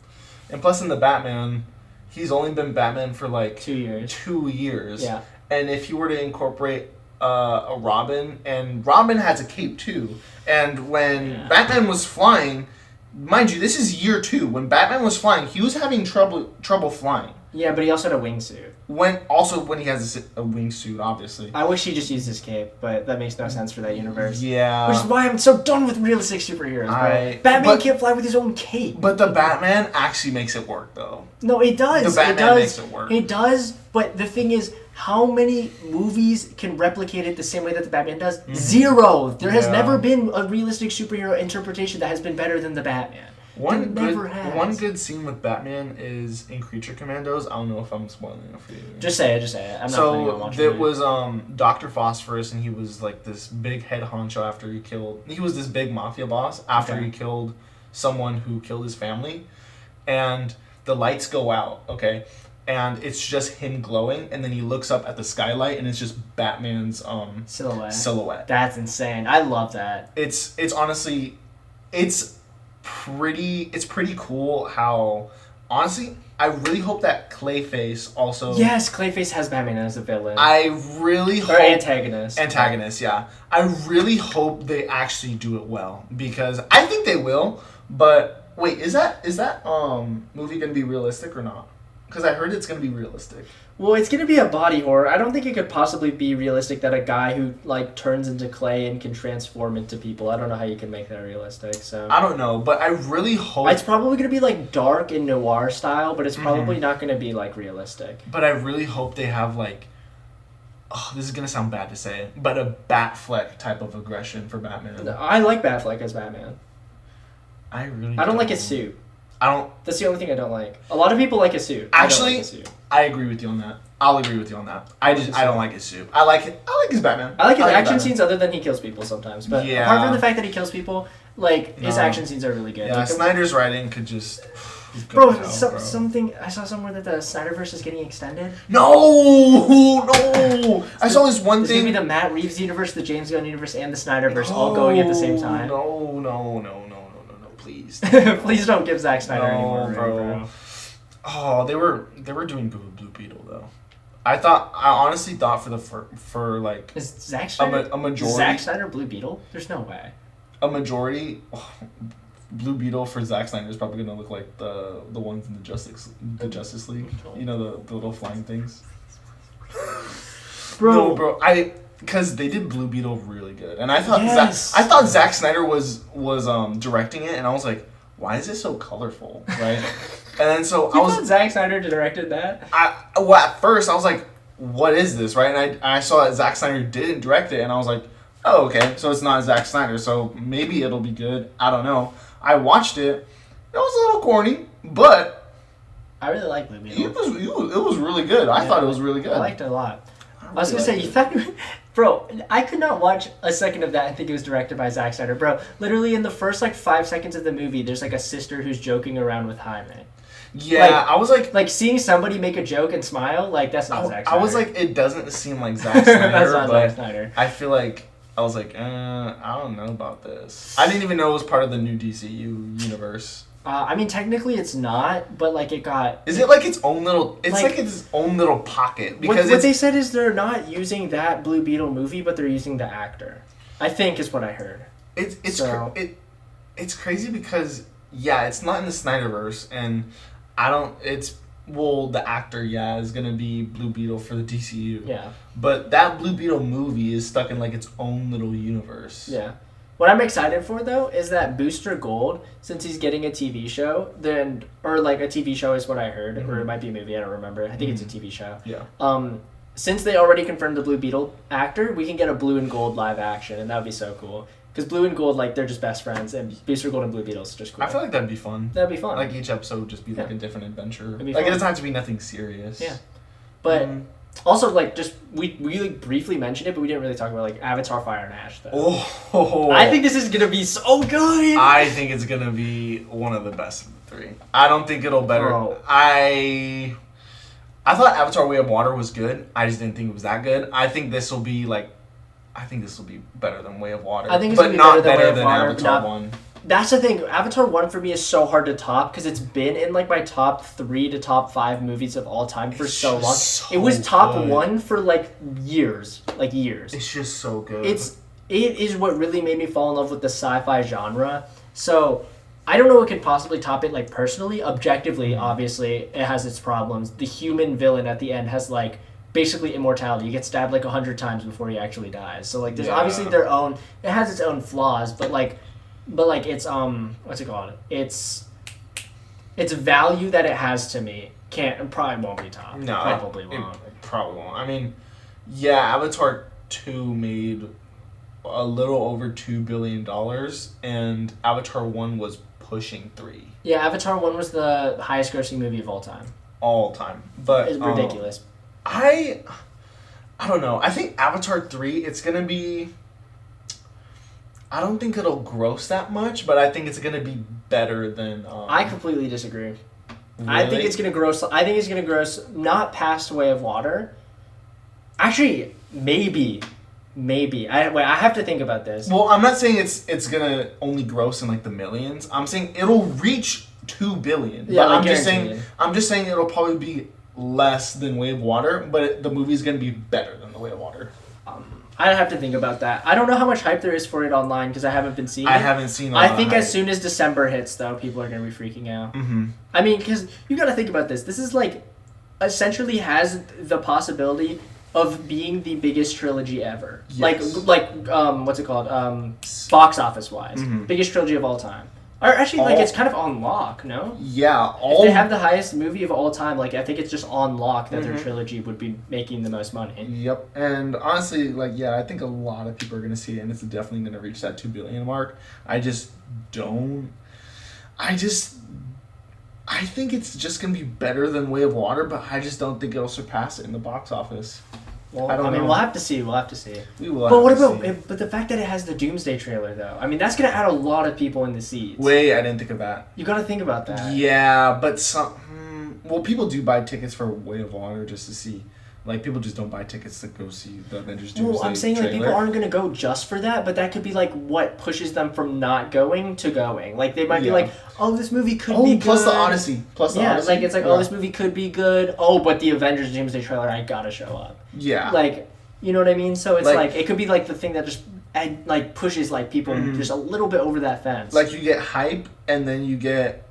the Batman, he's only been Batman for like 2 years. 2 years. Yeah. And if you were to incorporate a Robin, and Robin has a cape too, and when Batman was flying. Mind you, this is year 2. When Batman was flying, he was having trouble flying. Yeah, but he also had a wingsuit. When he has a wingsuit, obviously. I wish he just used his cape, but that makes no sense for that universe. Yeah. Which is why I'm so done with realistic superheroes, bro. Batman can't fly with his own cape. But the Batman actually makes it work, though. No, it does. The Batman makes it work. It does, but the thing is, how many movies can replicate it the same way that the Batman does? 0. There has never been a realistic superhero interpretation that has been better than the Batman. One good scene with Batman is in Creature Commandos. I don't know if I'm spoiling it for you. Just say it. I'm not planning on watching it. So, it was Dr. Phosphorus, and he was like this big head honcho after he was this big mafia boss after he killed someone who killed his family. And the lights go out, okay? And it's just him glowing, and then he looks up at the skylight, and it's just Batman's silhouette. That's insane. I love that. It's honestly, it's pretty cool how, honestly, I really hope that Clayface also. Yes, Clayface has Batman as a villain. I really hope. Or antagonist. Antagonist, yeah. I really hope they actually do it well, because I think they will. But wait, is that movie gonna be realistic or not? Because I heard it's going to be realistic. Well, it's going to be a body horror. I don't think it could possibly be realistic that a guy who like turns into clay and can transform into people. I don't know how you can make that realistic. So I don't know, but I really hope it's probably going to be like dark and noir style, but it's probably not going to be like realistic. But I really hope they have like, this is going to sound bad to say, but a Batfleck type of aggression for Batman. I like Batfleck as Batman. I don't like his suit. That's the only thing I don't like. A lot of people like his suit. Actually, I don't like his suit. I agree with you on that. I'll agree with you on that. I don't like his suit. I like his Batman. I like his action scenes other than he kills people sometimes. But apart from the fact that he kills people, like his action scenes are really good. Yeah, like, Snyder's writing could just something I saw somewhere that the Snyderverse is getting extended. No. I saw this one thing. It's gonna be the Matt Reeves universe, the James Gunn universe, and the Snyderverse all going at the same time. No. Please. Please don't give Zack Snyder any more, bro. Oh, they were doing Blue Beetle though. I honestly thought for like is Zack Snyder a majority. Zack Snyder Blue Beetle? There's no way. A majority. Blue Beetle for Zack Snyder is probably gonna look like the ones in the Justice League. You know the little flying things. Bro. No, bro. Because they did Blue Beetle really good, and I thought Zack Snyder was directing it, and I was like, why is it so colorful, right? And then so You thought Zack Snyder directed that? Well, at first I was like, what is this, right? And I saw that Zack Snyder didn't direct it, and I was like, oh, okay, so it's not Zack Snyder, so maybe it'll be good. I don't know. I watched it. It was a little corny, but I really like Blue Beetle. It was really good. I thought it was really good. I liked it a lot. I was gonna say, you thought, bro, I could not watch a second of that and think it was directed by Zack Snyder. Bro, literally in the first 5 seconds of the movie, there's a sister who's joking around with Jaime. Yeah, I was like seeing somebody make a joke and smile, that's not Zack Snyder. I was like, it doesn't seem like Zack Snyder. That's not Zack Snyder. I feel like I was like, I don't know about this. I didn't even know it was part of the new DCU universe. I mean, technically it's not, but it got. Is it its own little? It's its own little pocket because what they said is they're not using that Blue Beetle movie, but they're using the actor. I think is what I heard. It's crazy because it's not in the Snyderverse, and I don't. The actor is gonna be Blue Beetle for the DCU. Yeah. But that Blue Beetle movie is stuck in its own little universe. Yeah. What I'm excited for, though, is that Booster Gold, since he's getting a TV show, or a TV show is what I heard, or it might be a movie, I don't remember. I think it's a TV show. Yeah. Since they already confirmed the Blue Beetle actor, we can get a Blue and Gold live action, and that would be so cool. Because Blue and Gold, they're just best friends, and Booster Gold and Blue Beetle is just cool. I feel like that'd be fun. That'd be fun. Each episode would just be a different adventure. It'd be fun. It doesn't have to be nothing serious. Yeah. But... Also, we briefly mentioned it, but we didn't really talk about, Avatar Fire and Ash, though. Oh. I think this is going to be so good! I think it's going to be one of the best of the three. I don't think it'll better... Bro. I thought Avatar Way of Water was good. I just didn't think it was that good. I think this will be, I think this will be better than Way of Water. I think it's going to be better than Way of Water. Avatar 1. That's the thing. Avatar 1 for me is so hard to top because it's been in my top 3 to top 5 movies of all time for so long. It was top 1 for years. Years. It's just so good. It is what really made me fall in love with the sci-fi genre. So I don't know what could possibly top it personally. Objectively, obviously, it has its problems. The human villain at the end has basically immortality. You get stabbed 100 times before he actually dies. So there's obviously it has its own flaws, but it's what's it called? It's value that it has to me probably won't be top. No, probably won't. It probably won't. I mean, Avatar 2 made a little over $2 billion, and Avatar 1 was pushing 3. Yeah, Avatar 1 was the highest grossing movie of all time. All time, but it's ridiculous. I don't know. I think Avatar 3, it's gonna be. I don't think it'll gross that much, but I think it's gonna be better than. I completely disagree. Really? I think it's gonna gross. I think it's gonna gross not past Way of Water. Actually, maybe. I have to think about this. Well, I'm not saying it's gonna only gross in the millions. I'm saying it'll reach $2 billion. Yeah, but I'm just saying it'll probably be less than Way of Water, but the movie's gonna be better than the Way of Water. I'd have to think about that. I don't know how much hype there is for it online because I haven't been seeing it. I haven't seen it. I think as soon as December hits, though, people are going to be freaking out. Mm-hmm. I mean, because you got to think about this. This is essentially has the possibility of being the biggest trilogy ever. Yes. What's it called? Box office wise. Mm-hmm. Biggest trilogy of all time. Or actually, it's kind of on lock, no? Yeah. If they have the highest movie of all time, I think it's just on lock that Mm-hmm. their trilogy would be making the most money. Yep. And honestly, I think a lot of people are going to see it, and it's definitely going to reach that $2 billion mark. I just don't... I think it's just going to be better than Way of Water, but I just don't think it'll surpass it in the box office. Well, I don't know. we'll have to see. We will. But what about? But the fact that it has the Doomsday trailer, though, that's gonna add a lot of people in the seats. Wait, I didn't think of that. You gotta think about that. Yeah, but people do buy tickets for Way of Water just to see. People just don't buy tickets to go see the Avengers Doomsday Well, I'm saying trailer. people aren't gonna go just for that, but that could be what pushes them from not going to going. They might be oh, this movie could be good. Plus the Odyssey. It's oh, this movie could be good. Oh, but the Avengers Doomsday trailer, I gotta show up. Yeah. You know what I mean? So it's it could be the thing that just pushes people just a little bit over that fence. You get hype, and then you get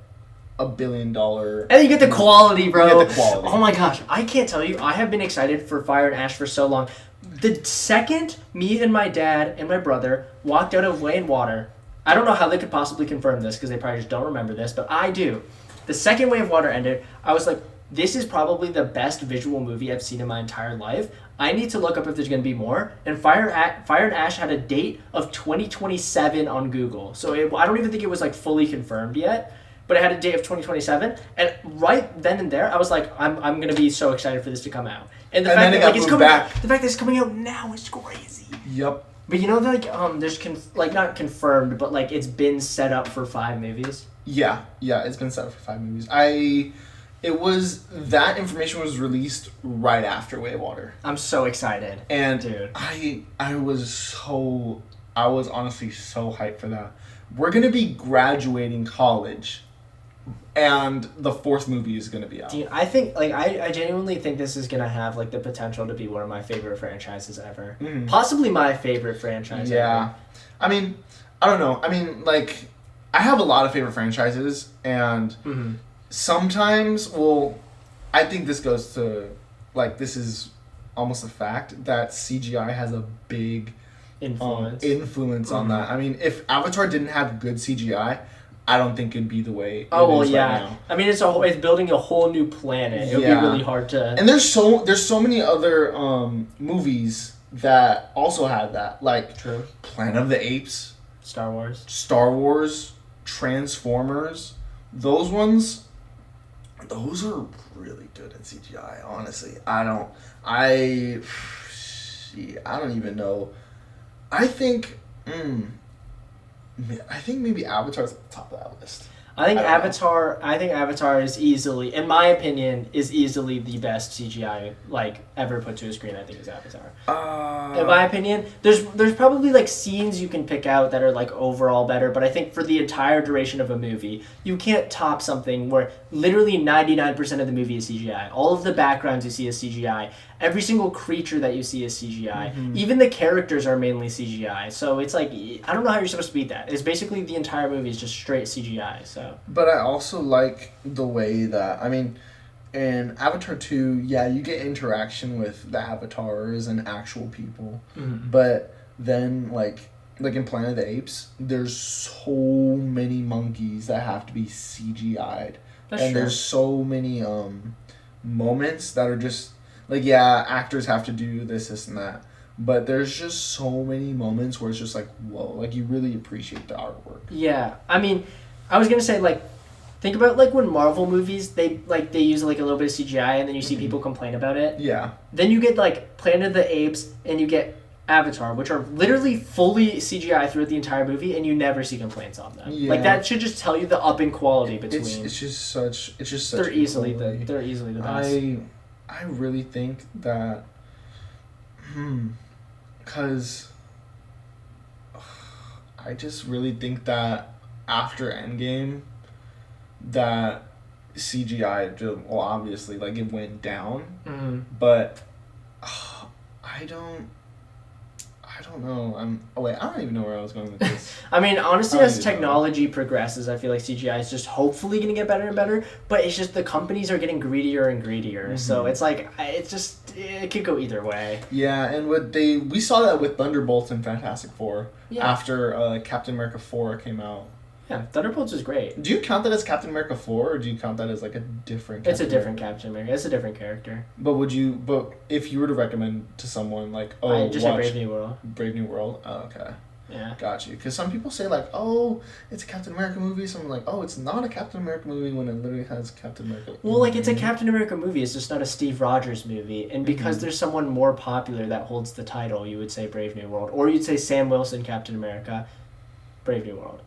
$1 billion. And then you get the quality, bro. You get the quality. Oh my gosh, I can't tell you. I have been excited for Fire and Ash for so long. The second me and my dad and my brother walked out of Way and Water, I don't know how they could possibly confirm this because they probably just don't remember this, but I do. The second Way of Water ended, I was like, this is probably the best visual movie I've seen in my entire life. I need to look up if there's going to be more. And Fire and Ash had a date of 2027 on Google. So I don't even think it was like fully confirmed yet, but it had a date of 2027. And right then and there, I was like, I'm going to be so excited for this to come out. And the fact that it's coming back. The fact that it's coming out now is crazy. Yep. But you know, like, there's not confirmed, but like it's been set up for 5 movies. Yeah, it's been set up for 5 movies. That information was released right after Way of Water. I'm so excited. And dude, I was honestly so hyped for that. We're gonna be graduating college, and the 4th movie is gonna be out. Dude, I think I genuinely think this is gonna have like the potential to be one of my favorite franchises ever. Mm. Possibly my favorite franchise ever. I mean, I don't know. I mean, like, I have a lot of favorite franchises, and sometimes, I think this goes to, like, this is almost a fact that CGI has a big influence on that. I mean, if Avatar didn't have good CGI, I don't think it'd be the way it is right now. I mean, it's building a whole new planet. It would be really hard to... And there's so many other movies that also had that. Like, True. Planet of the Apes. Star Wars. Transformers. Those ones... Those are really good in CGI, honestly. I don't even know. I think maybe Avatar's at the top of that list. I think Avatar is easily, in my opinion, the best CGI like ever put to a screen. I think is Avatar. In my opinion, there's probably like scenes you can pick out that are like overall better, but I think for the entire duration of a movie, you can't top something where literally 99% of the movie is CGI. All of the backgrounds you see is CGI. Every single creature that you see is CGI. Mm-hmm. Even the characters are mainly CGI. So it's like, I don't know how you're supposed to beat that. It's basically the entire movie is just straight CGI. So. But I also like the way that, I mean, in Avatar 2, you get interaction with the avatars and actual people. Mm-hmm. But then, like in Planet of the Apes, there's so many monkeys that have to be CGI'd. That's true. There's so many moments that are just... Like, actors have to do this, and that. But there's just so many moments where it's just like, whoa. Like, you really appreciate the artwork. Yeah. I mean, I was going to say, like, think about, like, when Marvel movies, they use, like, a little bit of CGI, and then you see people complain about it. Yeah. Then you get, like, Planet of the Apes, and you get Avatar, which are literally fully CGI throughout the entire movie, and you never see complaints on them. Yeah. Like, that should just tell you the up in quality between... It's just such they're easily the best. I really think that, because I just really think that after Endgame, that CGI, obviously, like, it went down, but I don't know. I don't even know where I was going with this. I mean, honestly, as technology progresses, I feel like CGI is just hopefully going to get better and better, but it's just the companies are getting greedier and greedier, mm-hmm. So it's like, it could go either way. Yeah, and we saw that with Thunderbolts and Fantastic Four after Captain America 4 came out. Yeah, Thunderbolts is great. Do you count that as Captain America 4, or do you count that as like a different Captain different Captain America. It's a different character. But if you were to recommend to someone, like, watch Brave New World. Brave New World? Oh, okay. Yeah. Got you. Because some people say, like, oh, it's a Captain America movie. Some are like, oh, it's not a Captain America movie when it literally has Captain America. Well, like, it's a Captain America movie. It's just not a Steve Rogers movie. And because there's someone more popular that holds the title, you would say Brave New World. Or you'd say Sam Wilson, Captain America, Brave New World.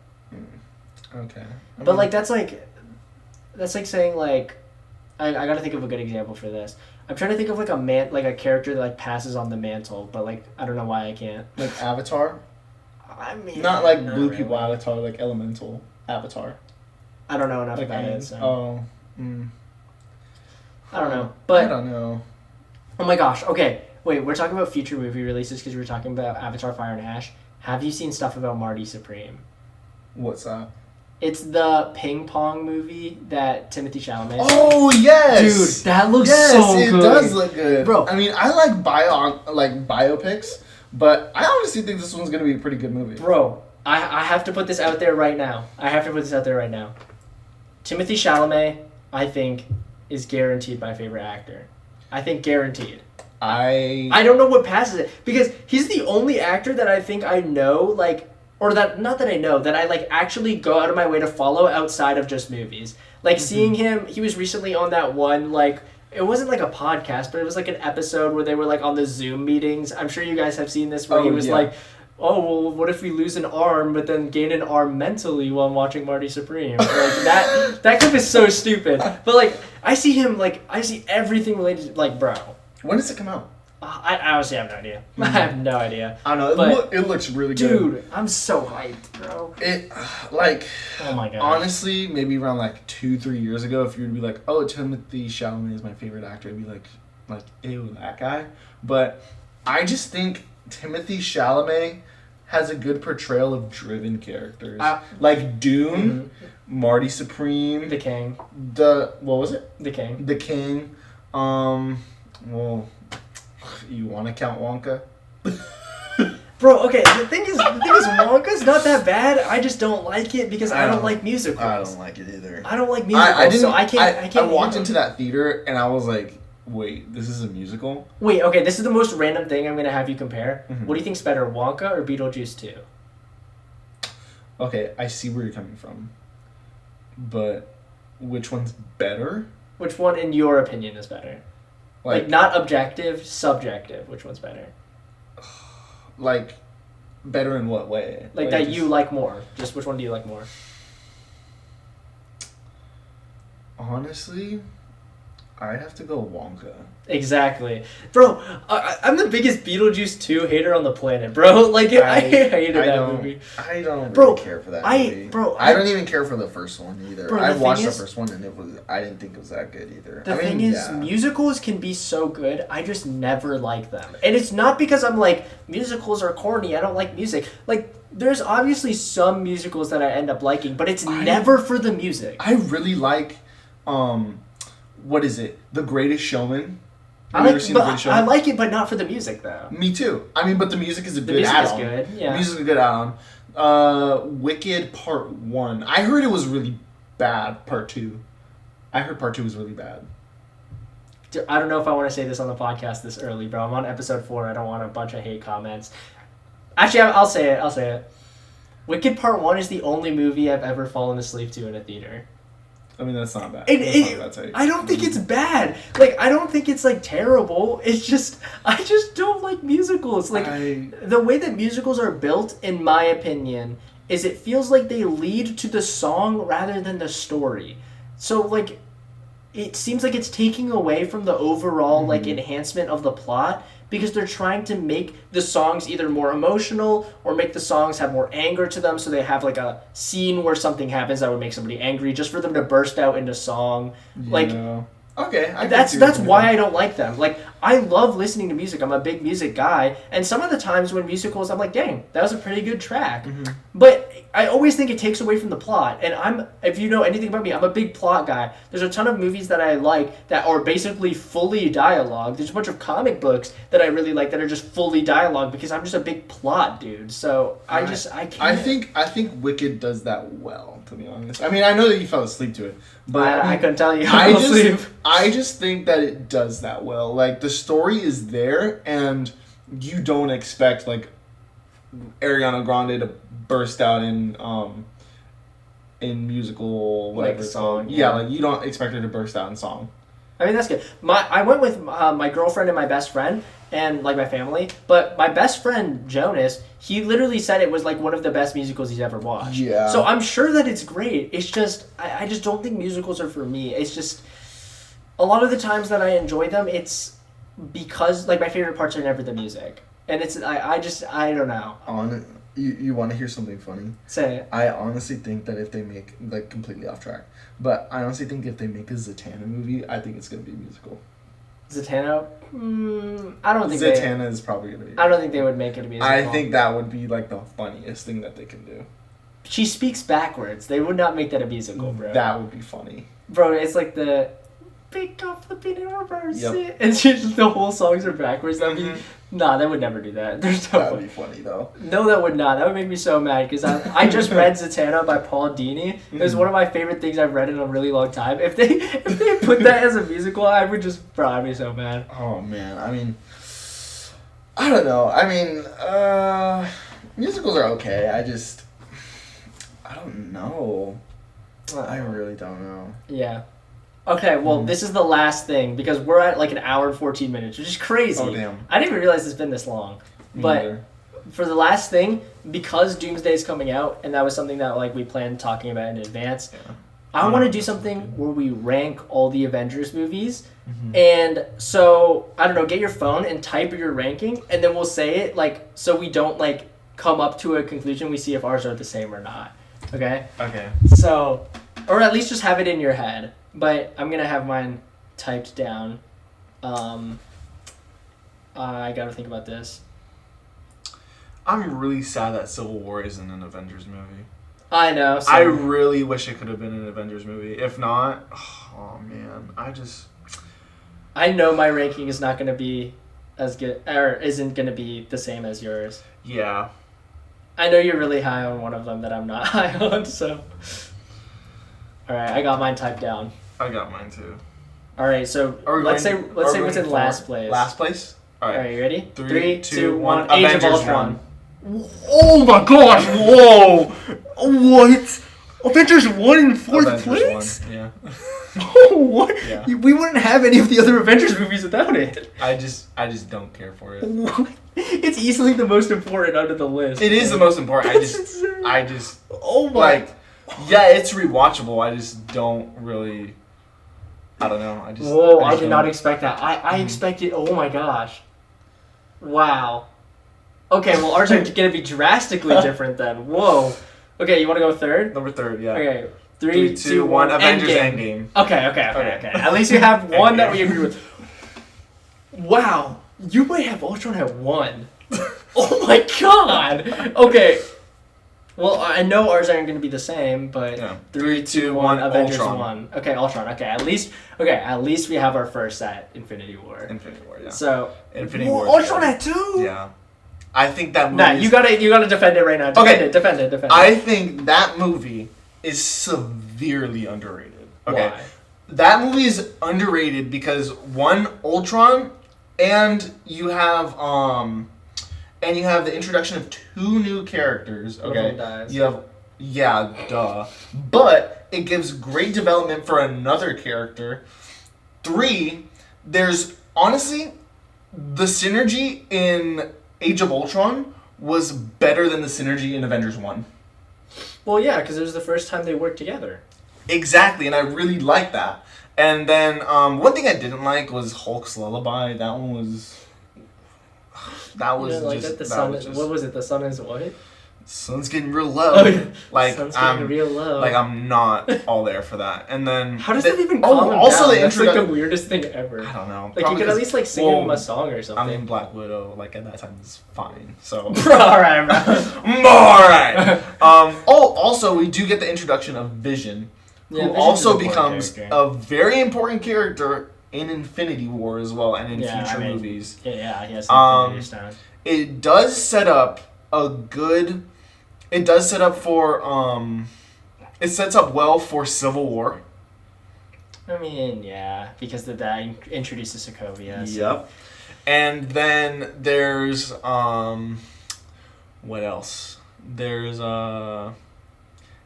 Okay. But like that's like saying like I gotta think of a good example for this. I'm trying to think of like a character that like passes on the mantle, but like I don't know why I can't. Like Avatar? I mean, not like Blue really. People Avatar, like Elemental Avatar. I don't know enough like about it. So. I don't know. But I don't know. Oh my gosh. Okay. Wait, we're talking about future movie releases because we were talking about Avatar: Fire and Ash. Have you seen stuff about Marty Supreme? What's that? It's the ping pong movie that Timothée Chalamet. Oh yes, dude, that looks so good. It does look good, bro. I mean, I like biopics, but I honestly think this one's gonna be a pretty good movie, bro. I have to put this out there right now. Timothy Chalamet, I think, is guaranteed my favorite actor. I think guaranteed. I don't know what passes it because he's the only actor that I think I know, like, or that not that I know that I like actually go out of my way to follow outside of just movies. Like seeing him, he was recently on that one like. It wasn't like a podcast, but it was like an episode where they were like on the Zoom meetings. I'm sure you guys have seen this where he was like, oh, well, what if we lose an arm but then gain an arm mentally while watching Marty Supreme? Like that clip is so stupid. But like I see him like I see everything related to like bro. When does it come out? I honestly have no idea. I have no idea. I don't know. It looks really good. Dude, I'm so hyped, bro. It, like... Oh my god. Honestly, maybe around like 2-3 years ago, if you would be like, oh, Timothy Chalamet is my favorite actor, I'd be like, ew, that guy. But I just think Timothy Chalamet has a good portrayal of driven characters. Like Dune, Marty Supreme. The King. What was it? The King. The King. Well... You want to count Wonka? Bro, okay, the thing is Wonka's not that bad. I just don't like it because I don't like musicals. I don't like it either. I don't like musicals, so I can't. I walked into that theater and I was like, wait, this is a musical? Wait, okay, this is the most random thing I'm going to have you compare. Mm-hmm. What do you think's better, Wonka or Beetlejuice 2? Okay, I see where you're coming from. But which one's better? Which one, in your opinion, is better? Like not objective, subjective. Which one's better? Like, better in what way? Like that you like more. Just which one do you like more? Honestly, I'd have to go Wonka. Exactly. Bro, I'm the biggest Beetlejuice 2 hater on the planet, bro. Like, I hated that movie. I don't really care for that movie. I don't even care for the first one either. Bro, I watched the first one and I didn't think it was that good either. The thing is, musicals can be so good, I just never like them. And it's not because I'm like, musicals are corny, I don't like music. Like, there's obviously some musicals that I end up liking, but it's never for the music. I really like, what is it? The Greatest Showman. I like it, but not for the music, though. Me too. I mean, but the music is a good add-on. The music is good, yeah. The music is a good add-on. Wicked Part 1. I heard it was really bad, Part 2. I heard Part 2 was really bad. I don't know if I want to say this on the podcast this early, bro. I'm on episode 4. I don't want a bunch of hate comments. Actually, I'll say it. Wicked Part 1 is the only movie I've ever fallen asleep to in a theater. I mean, that's not bad. I don't think it's bad. Like, I don't think it's, like, terrible. It's just, I just don't like musicals. Like, the way that musicals are built, in my opinion, is it feels like they lead to the song rather than the story. So, like, it seems like it's taking away from the overall, like, enhancement of the plot because they're trying to make the songs either more emotional or make the songs have more anger to them, so they have like a scene where something happens that would make somebody angry just for them to burst out into song. Yeah. Like, okay, that's why I don't like them. Like, I love listening to music. I'm a big music guy, and some of the times when musicals, I'm like, dang, that was a pretty good track. But I always think it takes away from the plot. And if you know anything about me, I'm a big plot guy. There's a ton of movies that I like that are basically fully dialogue. There's a bunch of comic books that I really like that are just fully dialogue because I'm just a big plot dude. So I can't. I think Wicked does that well, to be honest. I mean, I know that you fell asleep to it, but I couldn't tell you. I just think that it does that well. Like, the story is there, and you don't expect like Ariana Grande to burst out in musical whatever like song. Yeah, like you don't expect her to burst out in song. I mean, that's good. I went with my girlfriend and my best friend and like my family, but my best friend Jonas, he literally said it was like one of the best musicals he's ever watched. Yeah. So I'm sure that it's great. It's just I just don't think musicals are for me. It's just a lot of the times that I enjoy them, it's because like my favorite parts are never the music, and it's I don't know. You want to hear something funny? Say it. I honestly think that if they make, like, completely off track, but I honestly think if they make a Zatanna movie, I think it's going to be a musical. Zatanna? I don't think Zatanna is probably going to be. I don't think they would make it a musical. I think that would be, like, the funniest thing that they can do. She speaks backwards. They would not make that a musical, bro. That would be funny. Bro, it's like the picked up flipping in reverse Yep. it. And the whole songs are backwards. That'd be... Nah, they would never do that. There's no That'd way. be funny though. No, that would not. That would make me so mad because I just read Zatanna by Paul Dini. It was one of my favorite things I've read in a really long time. If they put that as a musical, I would just... Bro, I'd be so mad. Oh, man. I mean... I don't know. I mean, musicals are okay. I don't know. I really don't know. Yeah. Okay, well, this is the last thing because we're at like an hour and 14 minutes, which is crazy. Oh, damn. I didn't even realize it's been this long. Me But neither. for the last thing, because Doomsday is coming out, and that was something that like we planned talking about in advance, I want to do something where we rank all the Avengers movies. And so, I don't know, get your phone and type your ranking, and then we'll say it, like, so we don't, like, come up to a conclusion. We see if ours are the same or not. Okay? Okay. So, or at least just have it in your head. But I'm going to have mine typed down. I got to think about this. I'm really sad that Civil War isn't an Avengers movie. I know. So I really wish it could have been an Avengers movie. If not, oh, man. I know my ranking is not going to be as good, or isn't going to be the same as yours. Yeah. I know you're really high on one of them that I'm not high on, so. All right, I got mine typed down. I got mine too. All right, so let's say what's in last place. Last place? All right, you ready? 3, 2, 1. Age of Avengers Ultron. 1. Oh my gosh! Whoa! What? Avengers 1 in fourth place? 1, yeah. Oh, what? Yeah. We wouldn't have any of the other Avengers movies without it. I just don't care for it. What? It's easily the most important under the list. It is the most important. I just oh my. like, yeah, it's rewatchable. I just don't really. I don't know. Whoa! I did not expect that. I expected. Oh my gosh! Wow. Okay, well ours are gonna be drastically different then. Whoa. Okay, you want to go third? Number 3, yeah. Okay. 3, 2, 1. Avengers Endgame. Okay. At least you have one that we agree with. Wow. You might have Ultron at 1. Oh my god. Okay. Well, I know ours aren't going to be the same, but Yeah. 3, 2, 1. Avengers Ultron. 1. Okay, Ultron. Okay, at least we have our first at Infinity War. Infinity War, yeah. So Infinity War. Ultron at 2. Yeah. I think that movie. Nah, you gotta defend it right now. Defend it. I think that movie is severely underrated. Okay. Why? That movie is underrated because one, Ultron, and you have the introduction of 2 new characters. Okay. Everyone dies. You have duh. But it gives great development for another character. 3, there's honestly the synergy in Age of Ultron was better than the synergy in Avengers 1. Well, yeah, because it was the first time they worked together. Exactly, and I really liked that. And then one thing I didn't like was Hulk's lullaby. That one was. That was like just. that. That was just What was it? The sun is what? sun's getting real low. Oh, yeah. Like Sun's getting real low. Like I'm not all there for that. And then how does that even calm him also down? the That's like the weirdest thing ever. I don't know. Like you could at least like sing him a song or something. I mean, Black Widow, like at that time was fine. So. All right, bro. All right. Also we do get the introduction of Vision, who Vision's also an important becomes character. a very important character in Infinity War as well, and in future movies. Yeah, he has some Infinity Stone. It does set up a good. It does set up for It sets up well for Civil War. I mean, yeah, because that introduces Sokovia. So. Yep. And then there's what else? There's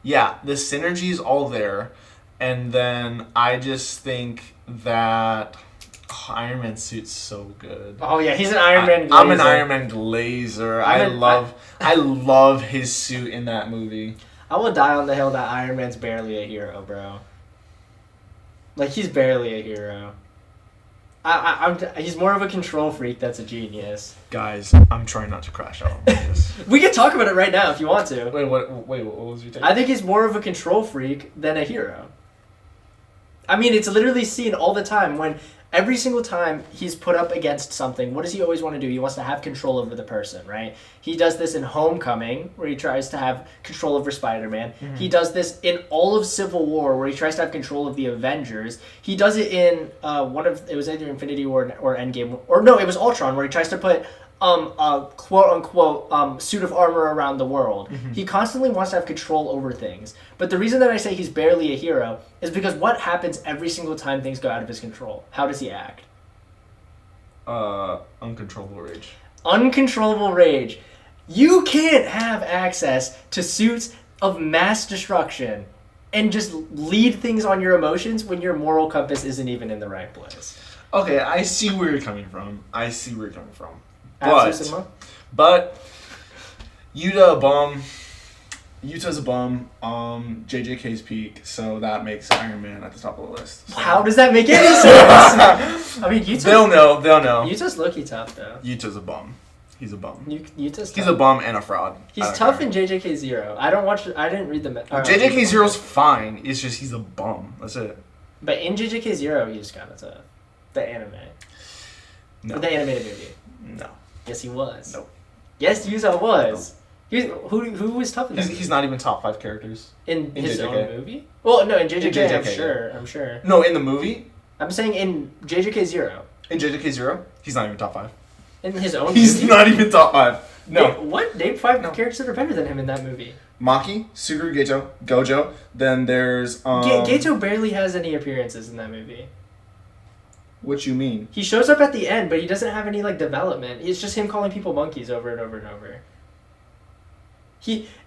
yeah, the synergy's all there. And then I just think that Iron Man's suit's so good. Oh yeah, he's an Iron Man glazer. I'm an Iron Man glazer. I love his suit in that movie. I will die on the hill that Iron Man's barely a hero, bro. Like, he's barely a hero. He's more of a control freak that's a genius. Guys, I'm trying not to crash out on this. We can talk about it right now if you want to. Wait, what was your take? I think he's more of a control freak than a hero. I mean, it's literally seen all the time when every single time he's put up against something, what does he always want to do? He wants to have control over the person, right? He does this in Homecoming, where he tries to have control over Spider-Man. Mm-hmm. He does this in all of Civil War, where he tries to have control of the Avengers. He does it in it was either Infinity War or Endgame, or no, it was Ultron, where he tries to put a quote-unquote suit of armor around the world. Mm-hmm. He constantly wants to have control over things. But the reason that I say he's barely a hero is because what happens every single time things go out of his control? How does he act? Uncontrollable rage. Uncontrollable rage. You can't have access to suits of mass destruction and just lead things on your emotions when your moral compass isn't even in the right place. Okay, I see where you're coming from. But Utah's a bum. JJK's peak, so that makes Iron Man at the top of the list. So. How does that make any sense? I mean, They'll know. Utah's low-key tough, though. Utah's a bum. He's a bum. Utah's tough. He's a bum and a fraud. He's tough in JJK Zero. I didn't read the... JJK Zero's fine. It's just he's a bum. That's it. But in JJK Zero, he's kind of tough. The anime. No. The animated movie. No. Yes, he was. Nope. Yes, Yuzo was. Who was tough in that movie? He's not even top 5 characters. In his JJK. own movie? Well, no, in JJK, in JJK I'm sure. No, in the movie? I'm saying in JJK Zero. In JJK Zero? He's not even top 5. In his own He's movie? not even top 5. No. What? Name 5 characters that are better than him in that movie. Maki, Suguru Geto, Gojo, then there's... Geto barely has any appearances in that movie. What you mean? He shows up at the end, but he doesn't have any development. It's just him calling people monkeys over and over and over.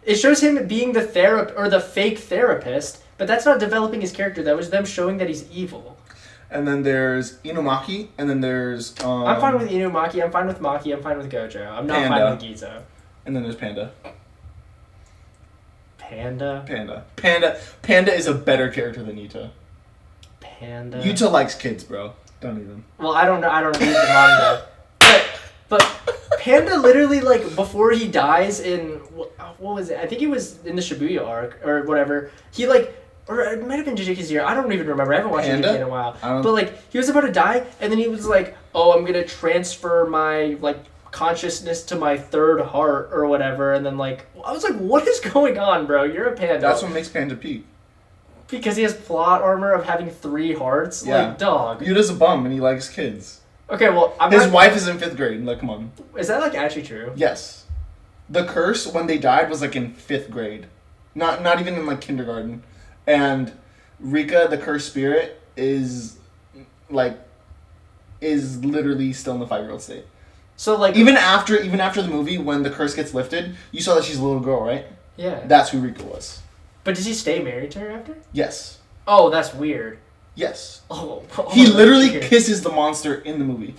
It shows him being the fake therapist, but that's not developing his character. That was them showing that he's evil. And then there's Inumaki, and then there's... I'm fine with Inumaki, I'm fine with Maki, I'm fine with Gojo. I'm not fine with Gizo. And then there's Panda. Panda is a better character than Yuta. Panda. Yuta likes kids, bro. Don't even. Well, I don't know. I don't read the manga. But Panda literally, before he dies in... What was it? I think it was in the Shibuya arc, or whatever. He, or it might have been JJK Zero. I don't even remember. I haven't watched JJK in a while. But, he was about to die, and then he was like, oh, I'm going to transfer my, consciousness to my third heart, or whatever. And then, I was like, what is going on, bro? You're a panda. That's what makes Panda peak. Because he has plot armor of having 3 hearts? Yeah. Dog. Yuta's a bum, and he likes kids. Okay, well... His wife is in 5th grade. Come on. Is that, actually true? Yes. The curse, when they died, was, in 5th grade. Not even in, kindergarten. And Rika, the cursed spirit, is literally still in the 5-year-old state. So, Even after the movie, when the curse gets lifted, you saw that she's a little girl, right? Yeah. That's who Rika was. But does he stay married to her after? Yes. Oh, that's weird. Yes. Oh he literally kisses the monster in the movie.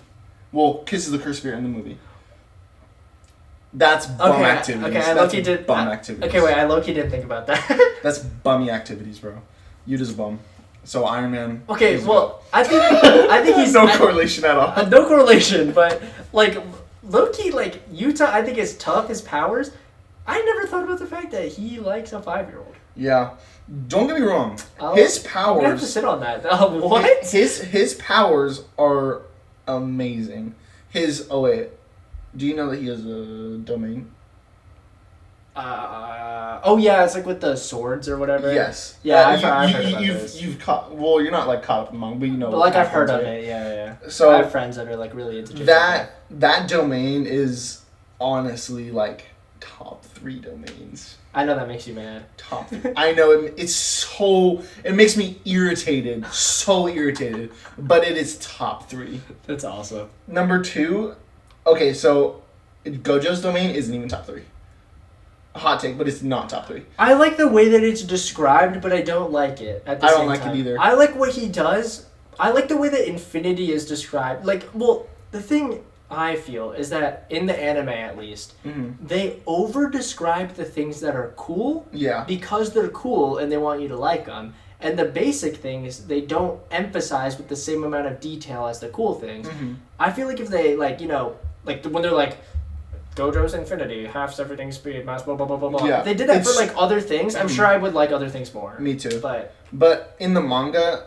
Well, kisses the cursed spirit in the movie. That's bum activities. Okay, I low-key did... bum activities. Okay, wait, I low-key didn't think about that. That's bummy activities, bro. Yuta's a bum. So Iron Man... Okay, well, I think he's... No correlation at all. No correlation, but, low-key, Yuta, I think is tough, his powers. I never thought about the fact that he likes a 5-year-old. Yeah. Don't get me wrong. His powers... I'm gonna have to sit on that. What? His powers are amazing. Oh, wait. Do you know that he has a domain? Oh yeah, it's with the swords or whatever. Yes. Yeah, I've heard about this. You've caught... Well, you're not, caught up in manga, but you know... But, I've heard of it, yeah. So... I have friends that are, really into that domain is honestly, top 3 domains. I know that makes you mad. Top 3. I know, it's so... It makes me irritated. So irritated. But it is top 3. That's awesome. Number 2... Okay, so... Gojo's domain isn't even top 3. Hot take, but it's not top 3. I like the way that it's described, but I don't like it at the same time. I don't like it either. I like what he does. I like the way that infinity is described. The thing I feel is that in the anime, at least, they over-describe the things that are cool because they're cool and they want you to like them. And the basic things, they don't emphasize with the same amount of detail as the cool things. I feel like if they, when they're Gojo's infinity, halves everything speed, mass, blah, blah, blah, blah, blah. Yeah, if they did that for, other things, I'm sure I would like other things more. Me too. But in the manga,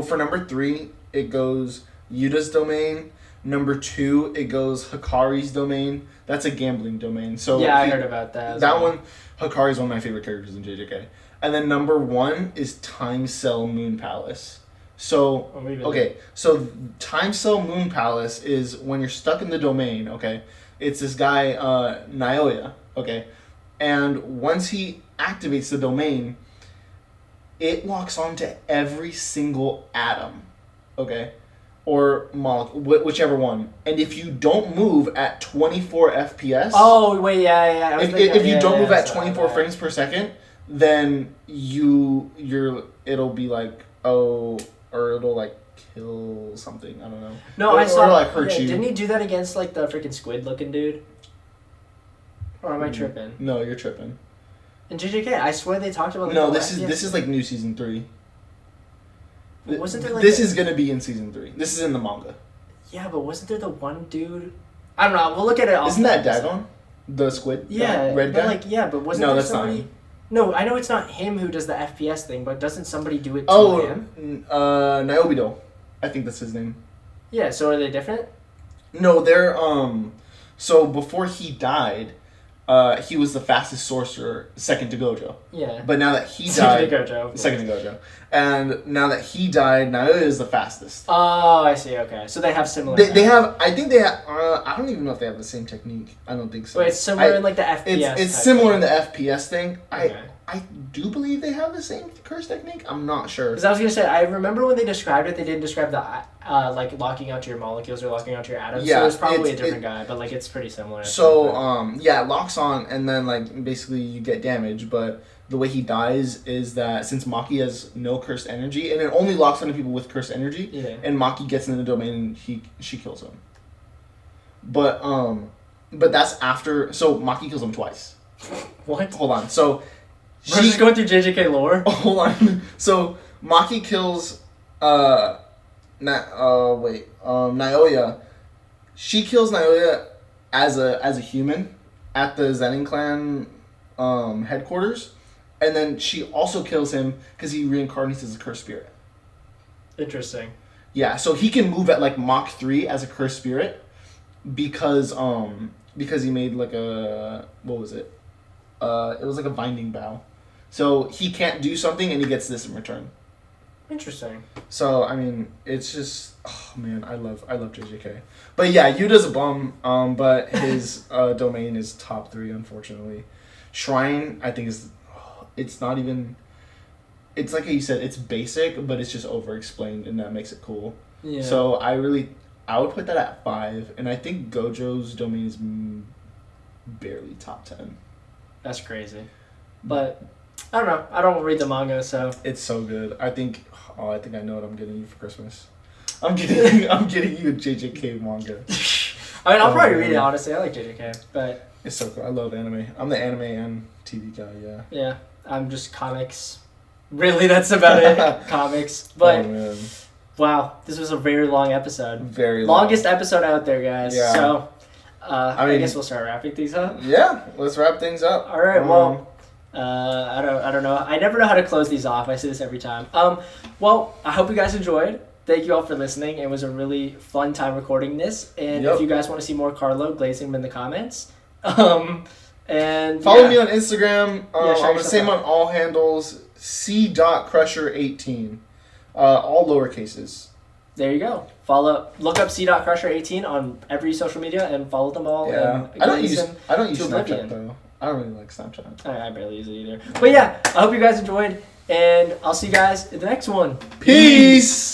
for number 3, it goes Yuta's domain. Number 2, it goes Hikari's domain. That's a gambling domain. So yeah, I heard about that. That one, Hikari is one of my favorite characters in JJK. And then number 1 is Time Cell Moon Palace. So, okay, so Time Cell Moon Palace is when you're stuck in the domain, okay? It's this guy, Naoya, okay? And once he activates the domain, it locks onto every single atom, okay? Or molecule, whichever one. And if you don't move at 24 FPS... Oh, wait, yeah. If you don't move at 24 frames per second, then it'll be like, or it'll like kill something. I don't know. No, I saw. Or like hurt you. Didn't he do that against like the freaking squid looking dude? Or am I tripping? No, you're tripping. In JJK, I swear they talked about. Like, no, this is like new season 3. Wasn't there like this is gonna be in season 3. This is in the manga. Yeah, but wasn't there the one dude? I don't know. We'll look at it. Isn't that Dagon, the squid? Yeah, red guy. But wasn't there somebody? No, I know it's not him who does the FPS thing, but doesn't somebody do it to him? Niobido. I think that's his name. Yeah, so are they different? No, they're so before he died, he was the fastest sorcerer, second to Gojo. Yeah. But now that he died, second to Gojo. And now that he died, Naoya is the fastest. Oh, I see. Okay, so they have similar. They have. I think they have. I don't even know if they have the same technique. I don't think so. But it's similar in like the FPS. It's similar in the FPS thing. Okay. I do believe they have the same curse technique. I'm not sure. Because I was gonna say, I remember when they described it, they didn't describe the like locking onto your molecules or locking onto your atoms. Yeah, so it was probably a different guy, but like it's pretty similar. So it locks on, and then like basically you get damage. But the way he dies is that since Maki has no cursed energy, and it only locks onto people with cursed energy, and Maki gets into the domain, and she kills him. But that's after. So Maki kills him twice. What? Hold on. So. We're just going through JJK lore. Hold on. So Maki kills Naoya. She kills Naoya as a human at the Zenin clan headquarters, and then she also kills him because he reincarnates as a cursed spirit. Interesting. Yeah, so he can move at like Mach 3 as a cursed spirit because he made like a what was it? It was like a binding vow. So he can't do something and he gets this in return. Interesting. So I mean, it's just I love JJK. But yeah, Yuta's a bum. But his domain is top 3, unfortunately. Shrine, I think it's not even. It's like you said, it's basic, but it's just over explained, and that makes it cool. Yeah. So I would put that at 5, and I think Gojo's domain is barely top 10. That's crazy, but I don't know. I don't read the manga, so it's so good. I think I know what I'm getting you for Christmas. I'm getting you a JJK manga. I mean, I'll probably read it. Honestly, I like JJK, but it's so cool. I love anime. I'm the anime and TV guy. Yeah. Yeah, I'm just comics. Really, that's about it. Comics, but. Wow, this was a very long episode. Very long. Longest episode out there, guys. Yeah. So. I guess we'll start wrapping things up. Yeah, let's wrap things up. All right. Well, I don't know. I never know how to close these off. I say this every time. Well, I hope you guys enjoyed. Thank you all for listening. It was a really fun time recording this. And if you guys want to see more Carlo, glaze him in the comments. And follow me on Instagram. I'm the same on all handles. C.Crusher18. All lowercases. There you go. Look up C.Crusher18 on every social media and follow them all. Yeah. I don't use Snapchat though. I don't really like Snapchat. I barely use it either. But yeah, I hope you guys enjoyed, and I'll see you guys in the next one. Peace.